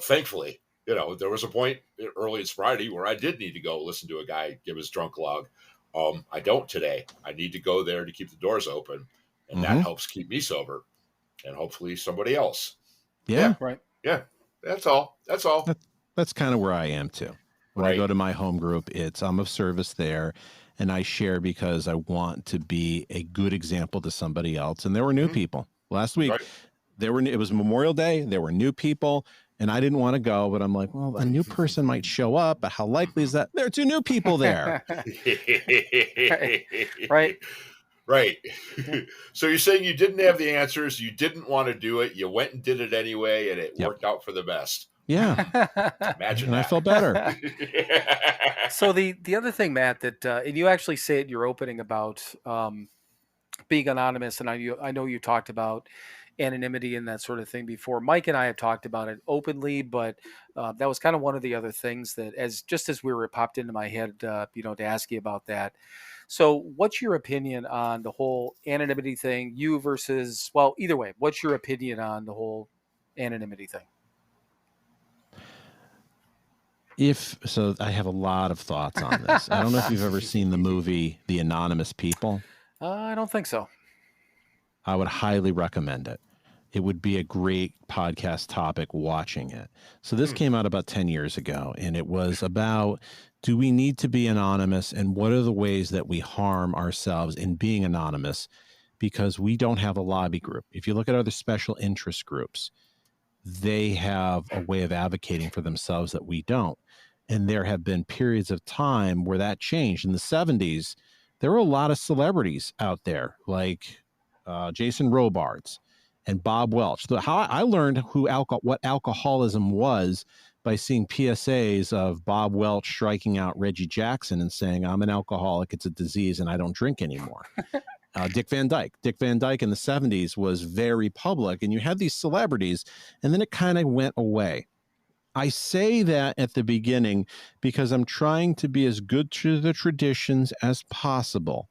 Speaker 4: Thankfully, there was a point early in sobriety where I did need to go listen to a guy give his drunk-a-log. I don't today. I need to go there to keep the doors open, and that helps keep me sober, and hopefully somebody else.
Speaker 5: Yeah.
Speaker 1: Right.
Speaker 4: Yeah. That's all.
Speaker 5: That's kind of where I am too. When I go to my home group, I'm of service there, and I share because I want to be a good example to somebody else. And there were new people last week. It was Memorial Day. There were new people, and I didn't want to go, but I'm like, well, a new person might show up, but how likely is that? There are 2 new people there.
Speaker 1: Right.
Speaker 4: Right. So you're saying you didn't have the answers, you didn't want to do it, you went and did it anyway, and it worked out for the best.
Speaker 5: Yeah.
Speaker 4: Imagine
Speaker 5: And
Speaker 4: that.
Speaker 5: I felt better.
Speaker 1: So the other thing, Matt, that and you actually say it in your opening about being anonymous, and I know you talked about anonymity and that sort of thing before. Mike and I have talked about it openly, but that was kind of one of the other things that, as we were, it popped into my head, to ask you about that. So, what's your opinion on the whole anonymity thing? You versus, well, either way, what's your opinion on the whole anonymity thing?
Speaker 5: I have a lot of thoughts on this. I don't know if you've ever seen the movie The Anonymous People.
Speaker 1: I don't think so.
Speaker 5: I would highly recommend it. It would be a great podcast topic watching it. So this came out about 10 years ago, and it was about, do we need to be anonymous, and what are the ways that we harm ourselves in being anonymous because we don't have a lobby group? If you look at other special interest groups, they have a way of advocating for themselves that we don't. And there have been periods of time where that changed. In the 70s, there were a lot of celebrities out there, like Jason Robards and Bob Welch. How I learned what alcoholism was by seeing PSAs of Bob Welch striking out Reggie Jackson and saying, "I'm an alcoholic, it's a disease, and I don't drink anymore." Dick Van Dyke in the 70s was very public, and you had these celebrities, and then it kind of went away. I say that at the beginning because I'm trying to be as good to the traditions as possible.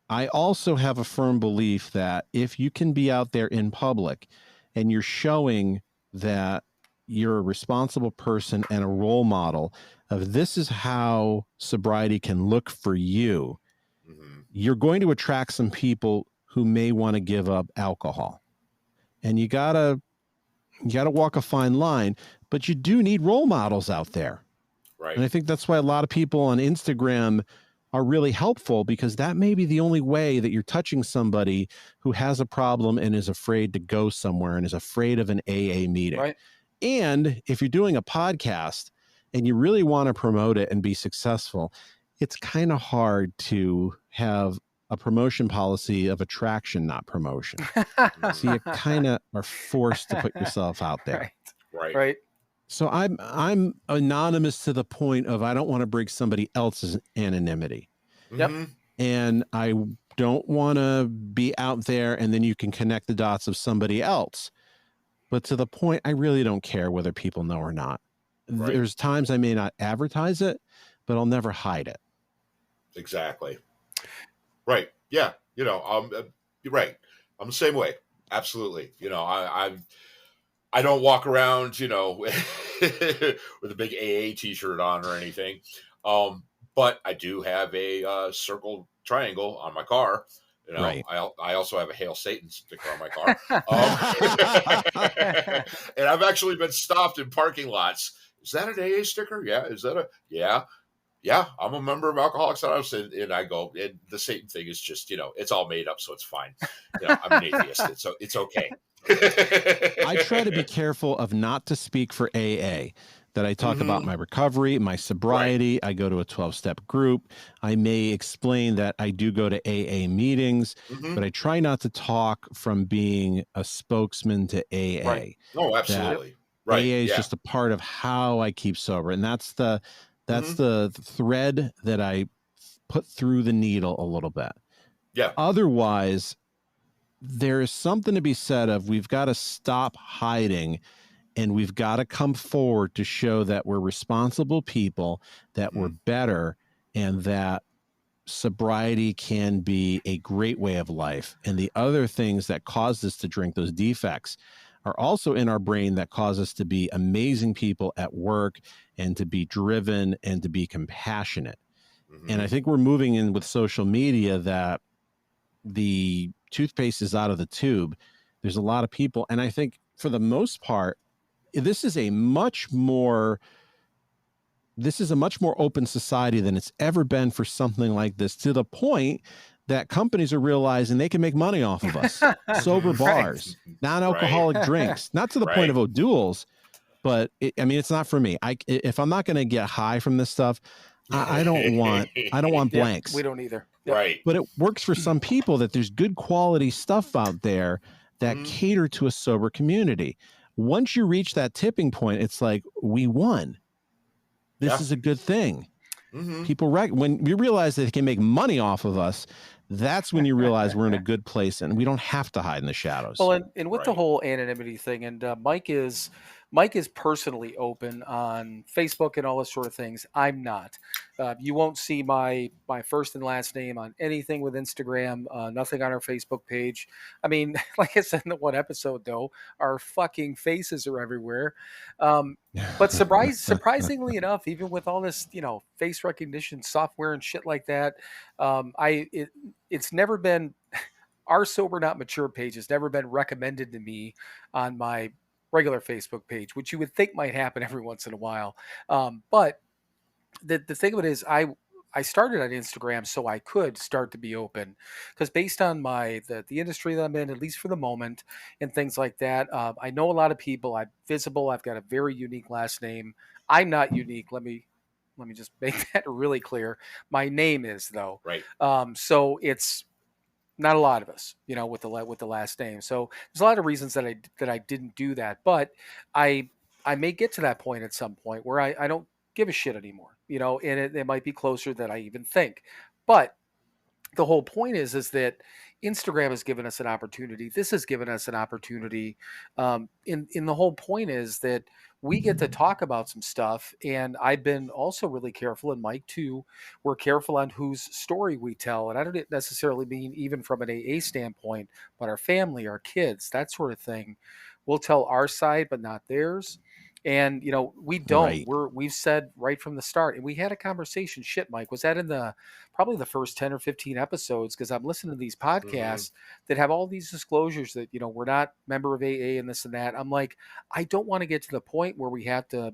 Speaker 5: I also have a firm belief that if you can be out there in public and you're showing that you're a responsible person and a role model of this is how sobriety can look for you, you're going to attract some people who may want to give up alcohol. And you gotta walk a fine line, but you do need role models out there.
Speaker 4: Right.
Speaker 5: And I think that's why a lot of people on Instagram are really helpful, because that may be the only way that you're touching somebody who has a problem and is afraid to go somewhere and is afraid of an AA meeting.
Speaker 1: Right.
Speaker 5: And if you're doing a podcast and you really want to promote it and be successful, it's kind of hard to have a promotion policy of attraction, not promotion. So you kind of are forced to put yourself out there.
Speaker 1: Right.
Speaker 5: So I'm anonymous to the point of I don't want to break somebody else's anonymity.
Speaker 1: Yep.
Speaker 5: And I don't want to be out there and then you can connect the dots of somebody else. But to the point, I really don't care whether people know or not.
Speaker 4: Right.
Speaker 5: There's times I may not advertise it, but I'll never hide it.
Speaker 4: Exactly. Right. Yeah. You're right. I'm the same way. Absolutely. I don't walk around, with a big AA T-shirt on or anything. But I do have a circle triangle on my car.
Speaker 5: Right.
Speaker 4: I also have a Hail Satan sticker on my car. And I've actually been stopped in parking lots. Is that an AA sticker? Yeah. Is that yeah? Yeah, I'm a member of Alcoholics Anonymous, and I go, and the Satan thing is just, it's all made up, so it's fine. I'm an atheist, so it's okay.
Speaker 5: I try to be careful of not to speak for AA, that I talk about my recovery, my sobriety. Right. I go to a 12-step group. I may explain that I do go to AA meetings, but I try not to talk from being a spokesman to AA.
Speaker 1: Right.
Speaker 4: Oh, absolutely. Right.
Speaker 5: AA is just a part of how I keep sober. And that's the thread that I put through the needle a little bit.
Speaker 4: Yeah.
Speaker 5: Otherwise, there is something to be said of we've got to stop hiding and we've got to come forward to show that we're responsible people, that we're better, and that sobriety can be a great way of life. And the other things that caused us to drink, those defects, are also in our brain that cause us to be amazing people at work and to be driven and to be compassionate. And I think we're moving in with social media that the toothpaste is out of the tube. There's a lot of people. And I think for the most part, this is a much more open society than it's ever been for something like this, to the point that companies are realizing they can make money off of us. Sober bars, non-alcoholic drinks, not to the point of O'Doul's, but it's not for me. If I'm not going to get high from this stuff, I don't want blanks.
Speaker 1: We don't either.
Speaker 4: Yep. Right.
Speaker 5: But it works for some people that there's good quality stuff out there that cater to a sober community. Once you reach that tipping point, it's like, we won. This is a good thing. People, when we realize that they can make money off of us, that's when you realize we're in a good place and we don't have to hide in the shadows.
Speaker 1: Well, and with the whole anonymity thing, and Mike is personally open on Facebook and all those sort of things. I'm not. You won't see my first and last name on anything with Instagram. Nothing on our Facebook page. I mean, like I said in the one episode, though, our fucking faces are everywhere. But surprisingly enough, even with all this, face recognition software and shit like that, it's never been. Our Sober Not Mature page has never been recommended to me on my regular Facebook page, which you would think might happen every once in a while. But the thing of it is, I started on Instagram so I could start to be open, because based on the industry that I'm in, at least for the moment, and things like that, I know a lot of people. I'm visible. I've got a very unique last name. I'm not unique. Let me just make that really clear. My name is, though.
Speaker 4: Right.
Speaker 1: So it's not a lot of us, with the last name. So there's a lot of reasons that I didn't do that, but I may get to that point at some point where I don't give a shit anymore, and it might be closer than I even think. But the whole point is that Instagram has given us an opportunity. This has given us an opportunity. In the whole point is that we get to talk about some stuff, and I've been also really careful, and Mike too. We're careful on whose story we tell, and I don't necessarily mean even from an AA standpoint, but our family, our kids, that sort of thing. We'll tell our side, but not theirs. And we don't. We've said right from the start, and we had a conversation. Shit, Mike, was that in probably the first 10 or 15 episodes? Because I'm listening to these podcasts that have all these disclosures that we're not member of AA and this and that. I'm like, I don't want to get to the point where we have to,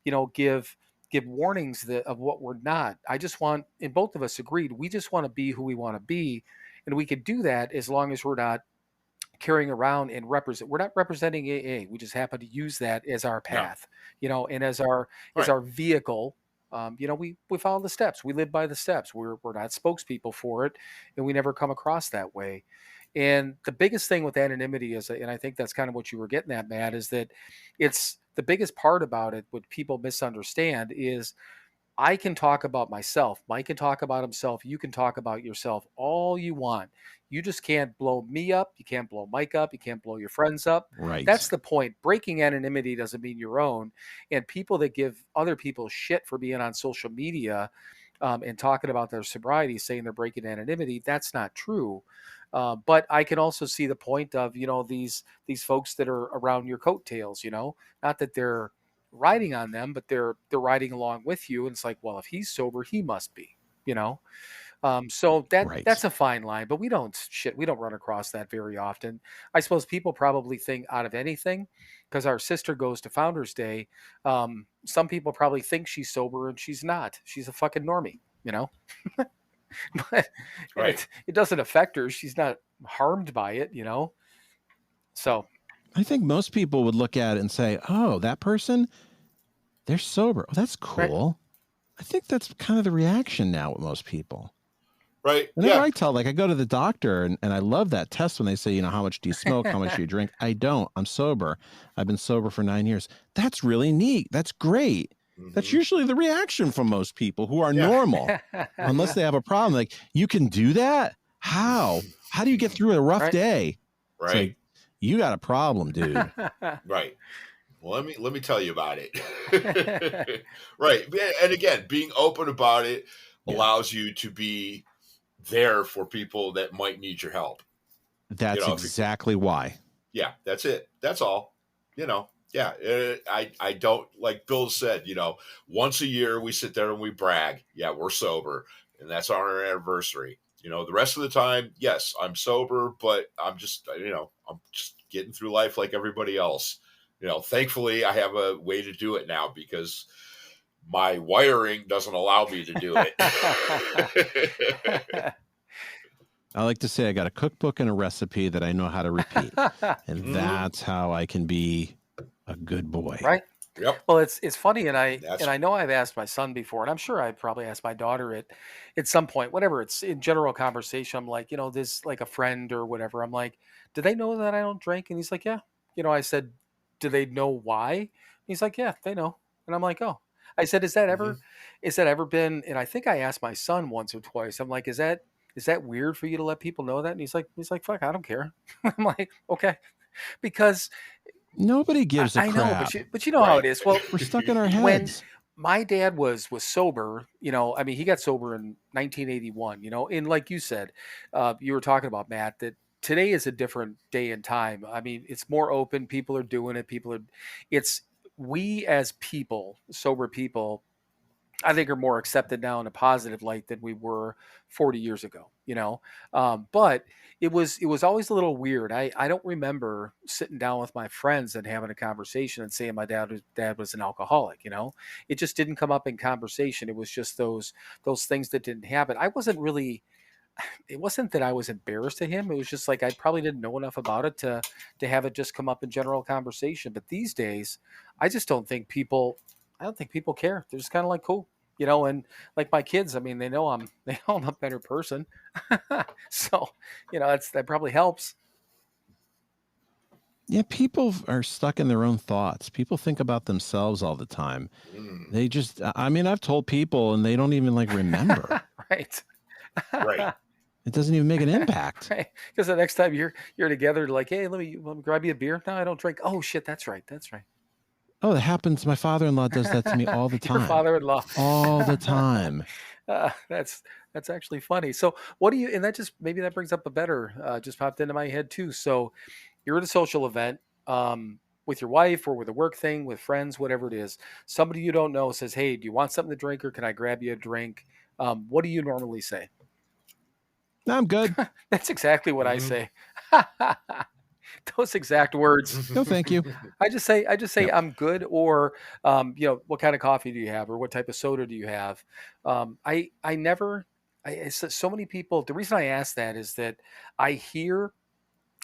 Speaker 1: give warnings of what we're not. I just want, and both of us agreed, we just want to be who we want to be, and we could do that as long as we're not carrying around and we're not representing AA. We just happen to use that as our path, and as our vehicle. We follow the steps. We live by the steps. We're not spokespeople for it, and we never come across that way. And the biggest thing with anonymity is, and I think that's kind of what you were getting at, Matt, is that it's the biggest part about it, what people misunderstand is, I can talk about myself. Mike can talk about himself. You can talk about yourself all you want. You just can't blow me up. You can't blow Mike up. You can't blow your friends up.
Speaker 5: Right.
Speaker 1: That's the point. Breaking anonymity doesn't mean your own. And people that give other people shit for being on social media and talking about their sobriety, saying they're breaking anonymity, that's not true. But I can also see the point of, these folks that are around your coattails, not that they're riding on them, but they're riding along with you. And it's like, well, if he's sober, he must be, you know. So that's
Speaker 5: Right.
Speaker 1: a fine line, but we don't run across that very often. I suppose people probably think out of anything, because our sister goes to Founders Day. Some people probably think she's sober and she's not. She's a fucking normie, but and
Speaker 4: Right.
Speaker 1: it doesn't affect her. She's not harmed by it, So
Speaker 5: I think most people would look at it and say, "Oh, that person, they're sober. Oh, that's
Speaker 1: right.
Speaker 5: cool." I think that's kind of the reaction now with most people.
Speaker 4: Right.
Speaker 5: Whenever
Speaker 4: Yeah.
Speaker 5: I tell, like, I go to the doctor and I love that test when they say, how much do you smoke? How much do you drink? I don't. I'm sober. I've been sober for 9 years. That's really neat. That's great. That's
Speaker 4: Mhm.
Speaker 5: usually the reaction from most people who are
Speaker 4: Yeah.
Speaker 5: normal, unless they have a problem. Like, you can do that? How? How do you get through a rough
Speaker 1: Right.
Speaker 5: day? It's
Speaker 4: Right.
Speaker 5: like, you got a problem, dude.
Speaker 4: Right. Well, let me tell you about it. Right. And again, being open about it
Speaker 5: Yeah.
Speaker 4: allows you to be there for people that might need your help.
Speaker 5: That's
Speaker 4: If
Speaker 5: exactly why.
Speaker 4: yeah, that's it. That's all. Yeah. I don't, like Bill said. Once a year we sit there and we brag. Yeah, we're sober, and that's on our anniversary. The rest of the time, yes, I'm sober, but I'm just getting through life like everybody else. Thankfully, I have a way to do it now because my wiring doesn't allow me to do it.
Speaker 5: I like to say I got a cookbook and a recipe that I know how to repeat. And
Speaker 4: Mhm.
Speaker 5: that's how I can be a good boy.
Speaker 1: Right.
Speaker 4: Yep.
Speaker 1: Well, it's funny, and I
Speaker 4: That's
Speaker 1: and I know I've asked my son before, and I'm sure I've probably asked my daughter at some point, whatever. It's in general conversation. I'm like, this, like, a friend or whatever. I'm like, do they know that I don't drink? And he's like, yeah. I said, do they know why? He's like, yeah, they know. And I'm like, oh. I said,
Speaker 4: Mhm.
Speaker 1: is that ever been? And I think I asked my son once or twice. I'm like, is that weird for you to let people know that? And he's like, fuck, I don't care. I'm like, okay, because
Speaker 5: Nobody
Speaker 1: I,
Speaker 5: gives a
Speaker 1: I know, but
Speaker 5: crap.
Speaker 1: you know how
Speaker 4: Right.
Speaker 1: it is. Well,
Speaker 5: We're stuck in our
Speaker 1: when
Speaker 5: heads.
Speaker 1: my dad was sober, I mean, he got sober in 1981, and like you said, you were talking about, Matt, that today is a different day and time. I mean, it's more open. People are doing it. It's, we as people, sober people, I think, are more accepted now in a positive light than we were 40 years ago, but it was always a little weird. I don't remember sitting down with my friends and having a conversation and saying my dad was an alcoholic. It just didn't come up in conversation. It was just those things that didn't happen. It wasn't that I was embarrassed to him. It was just like I probably didn't know enough about it to have it just come up in general conversation. But these days, I just don't think people. I don't think people care. They're just kind of like, cool, And like my kids, I mean, they know I'm a better person, so that probably helps.
Speaker 5: Yeah, people are stuck in their own thoughts. People think about themselves all the time.
Speaker 4: Mm.
Speaker 5: They just, I mean, I've told people and they don't even remember.
Speaker 1: Right.
Speaker 4: Right.
Speaker 5: It doesn't even make an impact.
Speaker 1: Right. Because the next time you're together, like, hey, let me grab you a beer. No, I don't drink. Oh shit, that's right. That's right.
Speaker 5: Oh, that happens. My father-in-law does that to me all the
Speaker 1: Your
Speaker 5: time.
Speaker 1: father-in-law.
Speaker 5: All the time.
Speaker 1: That's actually funny. So what do you? And that just maybe that brings up a better. Just popped into my head too. So you're at a social event, with your wife or with a work thing, with friends, whatever it is. Somebody you don't know says, "Hey, do you want something to drink, or can I grab you a drink?" What do you normally say?
Speaker 5: I'm good.
Speaker 1: That's exactly what I
Speaker 4: Mhm.
Speaker 1: say. Those exact words.
Speaker 5: No, thank you.
Speaker 1: I just say
Speaker 5: Yep.
Speaker 1: I'm good, or what kind of coffee do you have, or what type of soda do you have? I never. So many people. The reason I ask that is that I hear,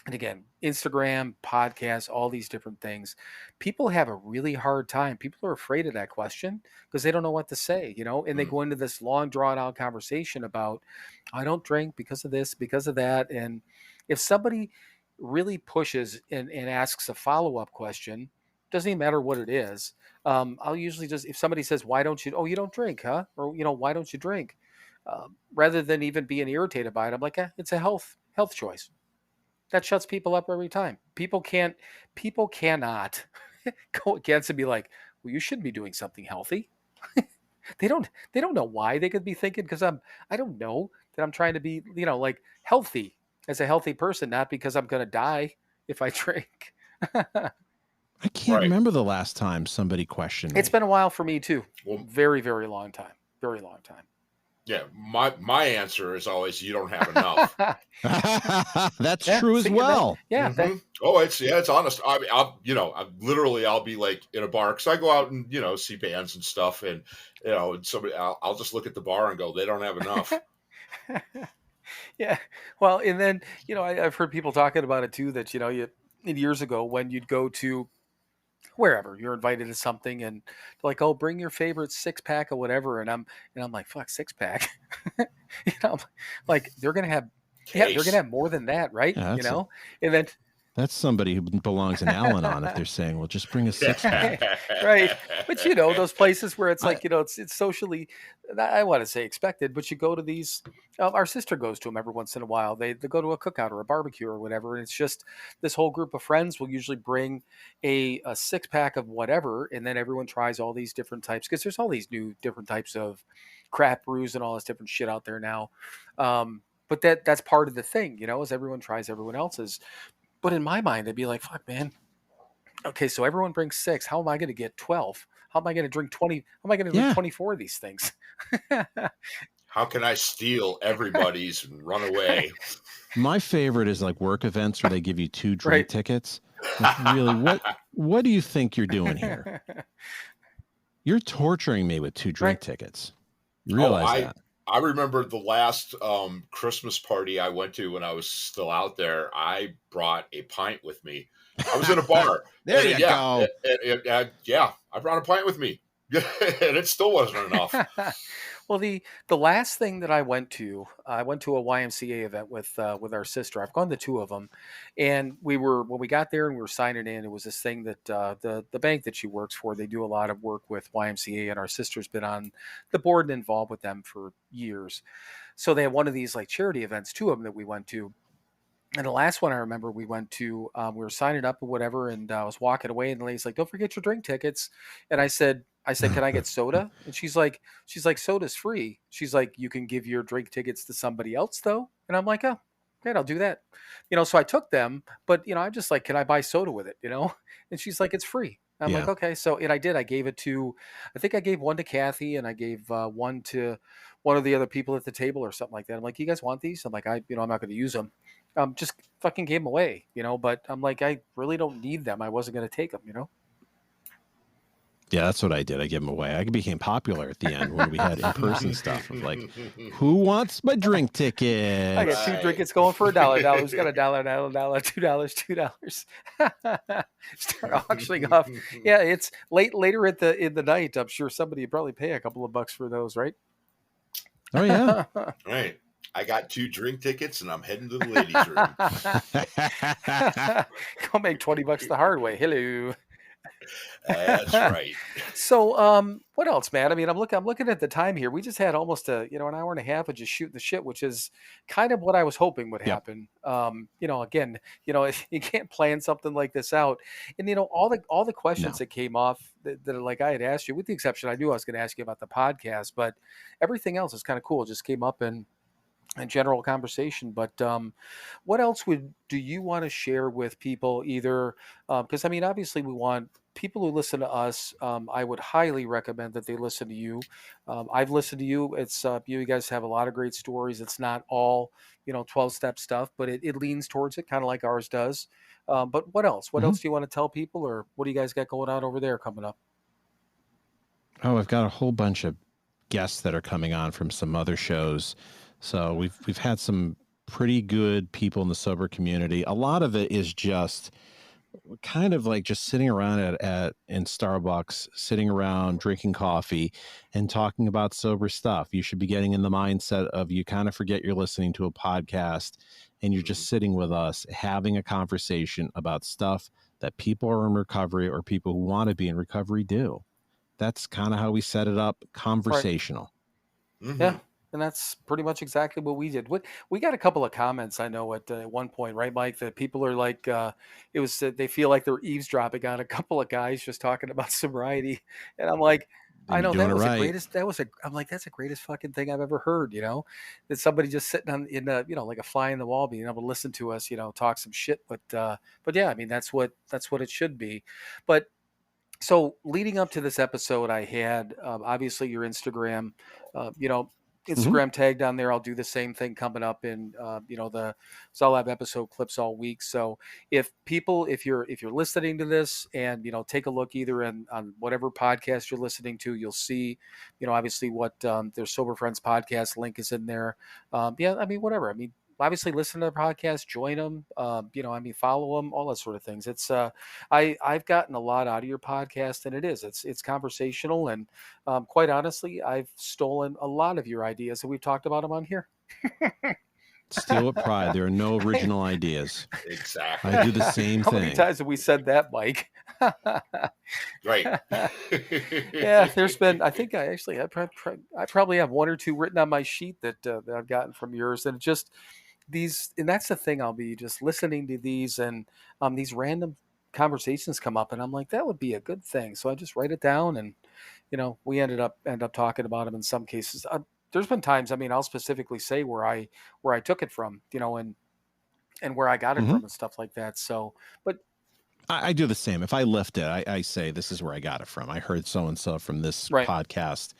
Speaker 1: and again, Instagram, podcasts, all these different things, people have a really hard time. People are afraid of that question because they don't know what to say, and they
Speaker 4: Mm.
Speaker 1: go into this long, drawn out conversation about, I don't drink because of this, because of that. And if somebody really pushes and asks a follow up question, doesn't even matter what it is. I'll usually just, if somebody says, why don't you, oh, you don't drink, huh? Or, why don't you drink? Rather than even being irritated by it, I'm like, it's a health choice. That shuts people up every time. People cannot go against and be like, well, you should be doing something healthy. They don't know why they could be thinking, because I don't know that I'm trying to be, like, healthy. as a healthy person, not because I'm going to die if I drink.
Speaker 5: I can't
Speaker 4: Right.
Speaker 5: remember the last time somebody questioned
Speaker 1: It's
Speaker 5: me.
Speaker 1: been a while for me too.
Speaker 4: Well,
Speaker 1: Very, very long time. Very long time.
Speaker 4: yeah, my answer is always you don't have enough.
Speaker 5: That's
Speaker 1: Yeah,
Speaker 5: true as
Speaker 1: see that?
Speaker 5: well.
Speaker 1: Yeah,
Speaker 4: Mm-hmm. Oh, it's honest. I mean, I'll be like in a bar because I go out and see bands and stuff, and and somebody, I'll just look at the bar and go, they don't have enough.
Speaker 1: yeah. Well, and then I've heard people talking about it too. That years ago when you'd go to wherever you're invited to something and they're like, oh, bring your favorite 6-pack or whatever, and I'm like, fuck, 6-pack. I'm like, they're gonna have, yeah, they're gonna
Speaker 4: Case.
Speaker 1: have more than that, right?
Speaker 5: Yeah,
Speaker 1: And then
Speaker 5: that's somebody who belongs in Al-Anon if they're saying, well, just bring a 6-pack.
Speaker 1: right, but those places where it's like it's socially, I want to say expected, but you go to these. Our sister goes to them every once in a while. They go to a cookout or a barbecue or whatever, and it's just this whole group of friends will usually bring a 6-pack of whatever, and then everyone tries all these different types because there's all these new different types of craft brews and all this different shit out there now. But that's part of the thing, is everyone tries everyone else's. But in my mind, I'd be like, fuck, man. Okay, so everyone brings 6. How am I going to get 12? How am I going to drink 20? How am I going to drink 24 of these things?
Speaker 4: How can I steal everybody's and run away?
Speaker 5: My favorite is like work events where they give you 2 drink
Speaker 1: Right.
Speaker 5: tickets. Like, really, what do you think you're doing here? You're torturing me with 2 drink tickets. You realize that?
Speaker 4: I remember the last Christmas party I went to when I was still out there. I brought a pint with me. I was in a bar.
Speaker 5: There
Speaker 4: and
Speaker 5: you go.
Speaker 4: I brought a pint with me. And it still wasn't enough.
Speaker 1: Well, the last thing that I went to a YMCA event with our sister. I've gone to 2 of them, and when we got there and we were signing in, it was this thing that the bank that she works for, they do a lot of work with YMCA, and our sister's been on the board and involved with them for years. So they had one of these like charity events, 2 of them that we went to. And the last one I remember we went to, we were signing up or whatever, and I was walking away, and the lady's like, "Don't forget your drink tickets." And I said, "Can I get soda?" And she's like, "Soda's free." She's like, "You can give your drink tickets to somebody else though." And I'm like, "Oh, great, I'll do that." So I took them, but I'm just like, "Can I buy soda with it?" And she's like, "It's free." I'm like,
Speaker 5: Yeah.
Speaker 1: "Okay." So and I did. I gave it to, I think I gave one to Kathy, and I gave one to one of the other people at the table or something like that. I'm like, "You guys want these?" I'm like, I'm not going to use them. Just fucking gave them away, but I'm like, I really don't need them. I wasn't going to take them.
Speaker 5: Yeah, that's what I did. I gave them away. I became popular at the end when we had in-person stuff of like, who wants my drink ticket?
Speaker 1: I got 2 tickets going for $1. Who's got $1, $2, $2? Start auctioning off. Yeah, it's later in the night. I'm sure somebody would probably pay a couple of bucks for those, right?
Speaker 5: Oh yeah.
Speaker 4: Right. I got 2 drink tickets and I'm heading to the ladies' room.
Speaker 1: Go make $20 the hard way. Hello.
Speaker 4: That's right.
Speaker 1: So, what else, man? I mean, I'm looking at the time here. We just had almost an hour and a half of just shooting the shit, which is kind of what I was hoping would happen. Again, you can't plan something like this out, and all the questions that came off that like I had asked you, with the exception I knew I was going to ask you about the podcast, but everything else is kind of cool. It just came up in general conversation. But what else do you want to share with people? Either because I mean, obviously, we want people who listen to us. I would highly recommend that they listen to you. I've listened to you. It's you guys have a lot of great stories. It's not all 12-step stuff, but it leans towards it, kind of like ours does. But what else? What else do you want to tell people, or what do you guys got going on over there coming up?
Speaker 5: Oh, I've got a whole bunch of guests that are coming on from some other shows. So we've had some pretty good people in the sober community. A lot of it is just kind of like just sitting around in Starbucks, sitting around drinking coffee and talking about sober stuff. You should be getting in the mindset of you kind of forget you're listening to a podcast and you're just sitting with us having a conversation about stuff that people are in recovery or people who want to be in recovery do. That's kind of how we set it up, conversational.
Speaker 1: Right. Mm-hmm. Yeah. And that's pretty much exactly what we did. We got a couple of comments, I know, at one point, right, Mike, that people are like, it was they feel like they're eavesdropping on a couple of guys just talking about sobriety. And I'm like,
Speaker 5: then
Speaker 1: I
Speaker 5: you're
Speaker 1: know
Speaker 5: doing
Speaker 1: that
Speaker 5: it
Speaker 1: was the
Speaker 5: right.
Speaker 1: greatest. I'm like, that's the greatest fucking thing I've ever heard. That somebody just sitting on in a, like a fly in the wall, being able to listen to us, talk some shit. But yeah, I mean, that's what it should be. But so leading up to this episode, I had obviously your Instagram, uh, you know,
Speaker 5: Mhm.
Speaker 1: Instagram tagged on there. I'll do the same thing coming up in, so I'll have episode clips all week. So if you're listening to this and take a look either on whatever podcast you're listening to, you'll see, obviously what their Sober Friends podcast link is in there. Yeah, I mean whatever. I mean obviously listen to the podcast, join them, I mean follow them, all that sort of things. It's I've gotten a lot out of your podcast, and it's conversational, and quite honestly, I've stolen a lot of your ideas, and we've talked about them on here.
Speaker 5: Steal with pride. There are no original ideas.
Speaker 4: Exactly.
Speaker 5: I do the same
Speaker 1: How many
Speaker 5: thing.
Speaker 1: times have we said that, Mike?
Speaker 4: Right.
Speaker 1: Yeah, there's been. I think I probably have one or two written on my sheet that I've gotten from yours, and just and that's the thing. I'll be just listening to these, and these random conversations come up, and I'm like, that would be a good thing. So I just write it down, and we end up talking about them in some cases. There's been times. I mean, I'll specifically say where I took it from, and where I got it
Speaker 5: Mhm.
Speaker 1: from and stuff like that. So, but
Speaker 5: I do the same. If I lift it, I say this is where I got it from. I heard so and so from this
Speaker 1: right.
Speaker 5: podcast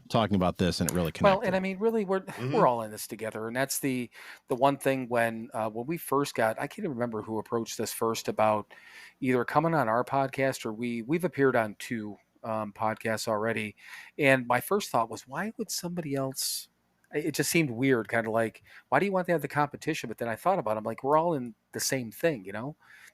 Speaker 5: talking about this, and it really connected.
Speaker 1: Well, and I mean, really, we're all in this together, and that's the one thing when we first got. I can't even remember who approached this first about either coming on our podcast or we've appeared on two podcasts already, and my first thought was, why would somebody else? It just seemed weird, kind of like, why do you want to have the competition? But then I thought about it, I'm like, we're all in the same thing,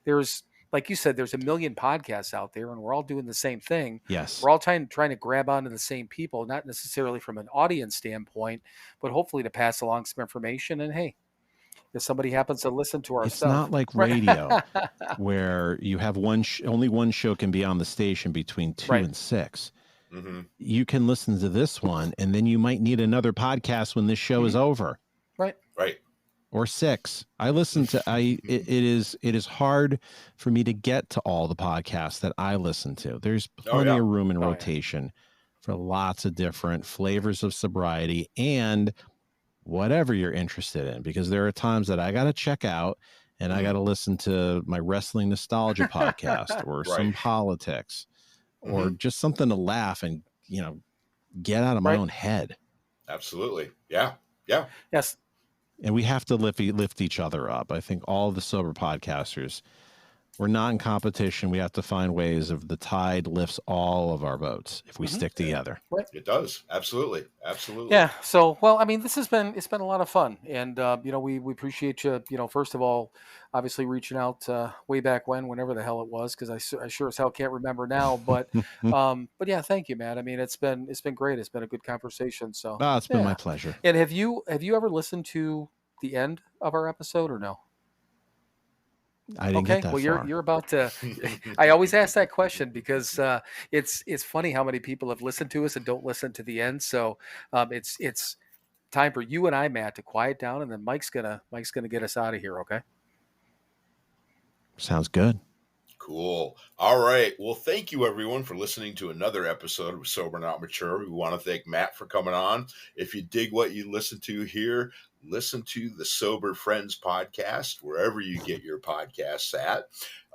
Speaker 1: There's like you said, there's a million podcasts out there, and we're all doing the same thing.
Speaker 5: Yes.
Speaker 1: We're all trying to grab onto the same people, not necessarily from an audience standpoint, but hopefully to pass along some information. And hey, if somebody happens to listen to our
Speaker 5: It's
Speaker 1: stuff,
Speaker 5: not like radio where you have only one show can be on the station between 2
Speaker 1: Right.
Speaker 5: and 6.
Speaker 4: Mm-hmm.
Speaker 5: You can listen to this one, and then you might need another podcast when this show is over.
Speaker 1: Right.
Speaker 4: Right.
Speaker 5: Or 6. I listen to it is hard for me to get to all the podcasts that I listen to. There's plenty of room in rotation for lots of different flavors of sobriety and whatever you're interested in, because there are times that I got to check out and I got to listen to my wrestling nostalgia podcast or some politics or just something to laugh and, get out of my own head.
Speaker 4: Absolutely. Yeah. Yeah.
Speaker 1: Yes.
Speaker 5: And we have to lift each other up. I think all the sober podcasters, we're not in competition. We have to find ways of the tide lifts all of our boats if we stick together.
Speaker 1: Right.
Speaker 4: It does. Absolutely. Absolutely.
Speaker 1: Yeah. So, well, I mean, it's been a lot of fun, and we appreciate you. First of all, obviously reaching out way back whenever the hell it was, because I sure as hell can't remember now. But yeah, thank you, man. I mean, it's been great. It's been a good conversation. So,
Speaker 5: it's been my pleasure.
Speaker 1: And have you ever listened to the end of our episode or no?
Speaker 5: I didn't get that
Speaker 1: well,
Speaker 5: far.
Speaker 1: you're about to. I always ask that question because it's funny how many people have listened to us and don't listen to the end. So it's time for you and I, Matt, to quiet down, and then Mike's gonna get us out of here. Okay.
Speaker 5: Sounds good.
Speaker 4: Cool. All right. Well, thank you everyone for listening to another episode of Sober Not Mature. We want to thank Matt for coming on. If you dig what you listen to here, listen to the Sober Friends podcast, wherever you get your podcasts at.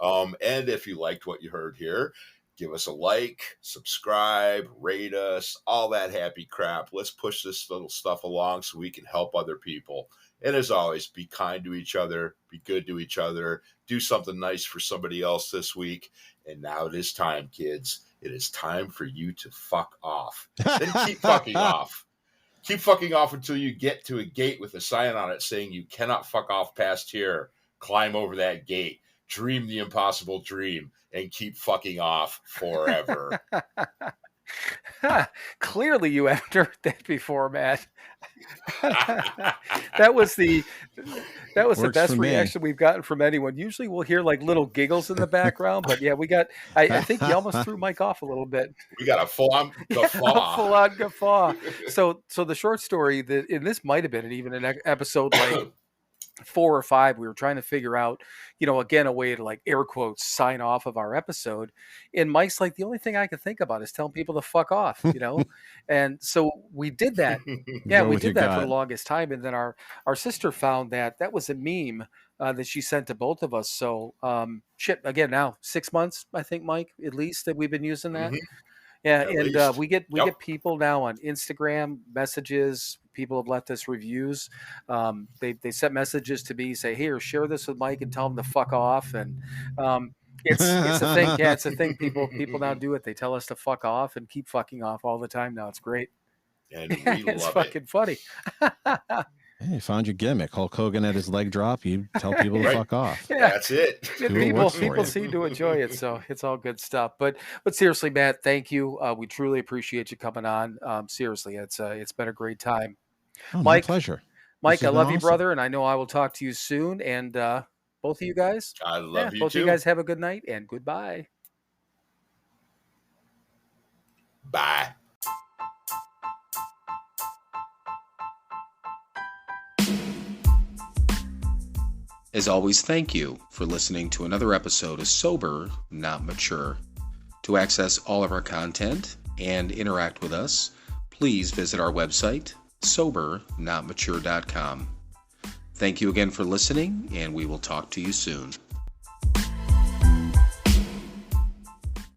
Speaker 4: And if you liked what you heard here, give us a like, subscribe, rate us, all that happy crap. Let's push this little stuff along so we can help other people. And as always, be kind to each other, be good to each other, do something nice for somebody else this week. And now it is time, kids. It is time for you to fuck off. Then keep fucking off. Keep fucking off until you get to a gate with a sign on it saying you cannot fuck off past here. Climb over that gate. Dream the impossible dream. And keep fucking off forever.
Speaker 1: Clearly, you haven't heard that before, Matt. that was the best reaction we've gotten from anyone. Usually, we'll hear like little giggles in the background, but yeah, we got. I think you almost threw Mike off a little bit.
Speaker 4: We got a full-on guffaw.
Speaker 1: Full-on guffaw. So the short story and this might have been even an episode like 4 or 5, we were trying to figure out, again, a way to, like, air quotes, sign off of our episode. And Mike's like, the only thing I could think about is telling people to fuck off, And so we did that. Yeah,
Speaker 5: Go
Speaker 1: we
Speaker 5: with your
Speaker 1: did that for the
Speaker 5: gut.
Speaker 1: longest time. And then our sister found that was a meme that she sent to both of us. So shit, again, now 6 months, I think, Mike, at least, that we've been using that.
Speaker 4: Mhm.
Speaker 1: Yeah,
Speaker 4: At
Speaker 1: and
Speaker 4: least.
Speaker 1: we get
Speaker 4: Yep.
Speaker 1: people now on Instagram messages. People have left us reviews. They sent messages to me, say, "Here, share this with Mike and tell him to fuck off." And it's a thing. Yeah, it's a thing. People now do it. They tell us to fuck off and keep fucking off all the time now. It's great.
Speaker 4: And we
Speaker 1: It's
Speaker 4: love
Speaker 1: fucking funny.
Speaker 5: Hey, you found your gimmick. Hulk Hogan at his leg drop. You tell people to
Speaker 4: Right.
Speaker 5: fuck off.
Speaker 1: Yeah.
Speaker 4: That's it.
Speaker 1: Yeah,
Speaker 5: See what works for
Speaker 1: people
Speaker 5: you.
Speaker 1: seem to enjoy it, so it's all good stuff. But seriously, Matt, thank you. We truly appreciate you coming on. Seriously, it's been a great time.
Speaker 5: Oh, my
Speaker 1: Mike,
Speaker 5: pleasure.
Speaker 1: Mike,
Speaker 5: has
Speaker 1: I
Speaker 5: been
Speaker 1: love you,
Speaker 5: awesome.
Speaker 1: brother, and I know I will talk to you soon. And both of you guys,
Speaker 4: I love you
Speaker 1: both
Speaker 4: too.
Speaker 1: of you guys have a good night and goodbye.
Speaker 4: Bye.
Speaker 2: As always, thank you for listening to another episode of Sober, Not Mature. To access all of our content and interact with us, please visit our website, SoberNotMature.com. Thank you again for listening, and we will talk to you soon.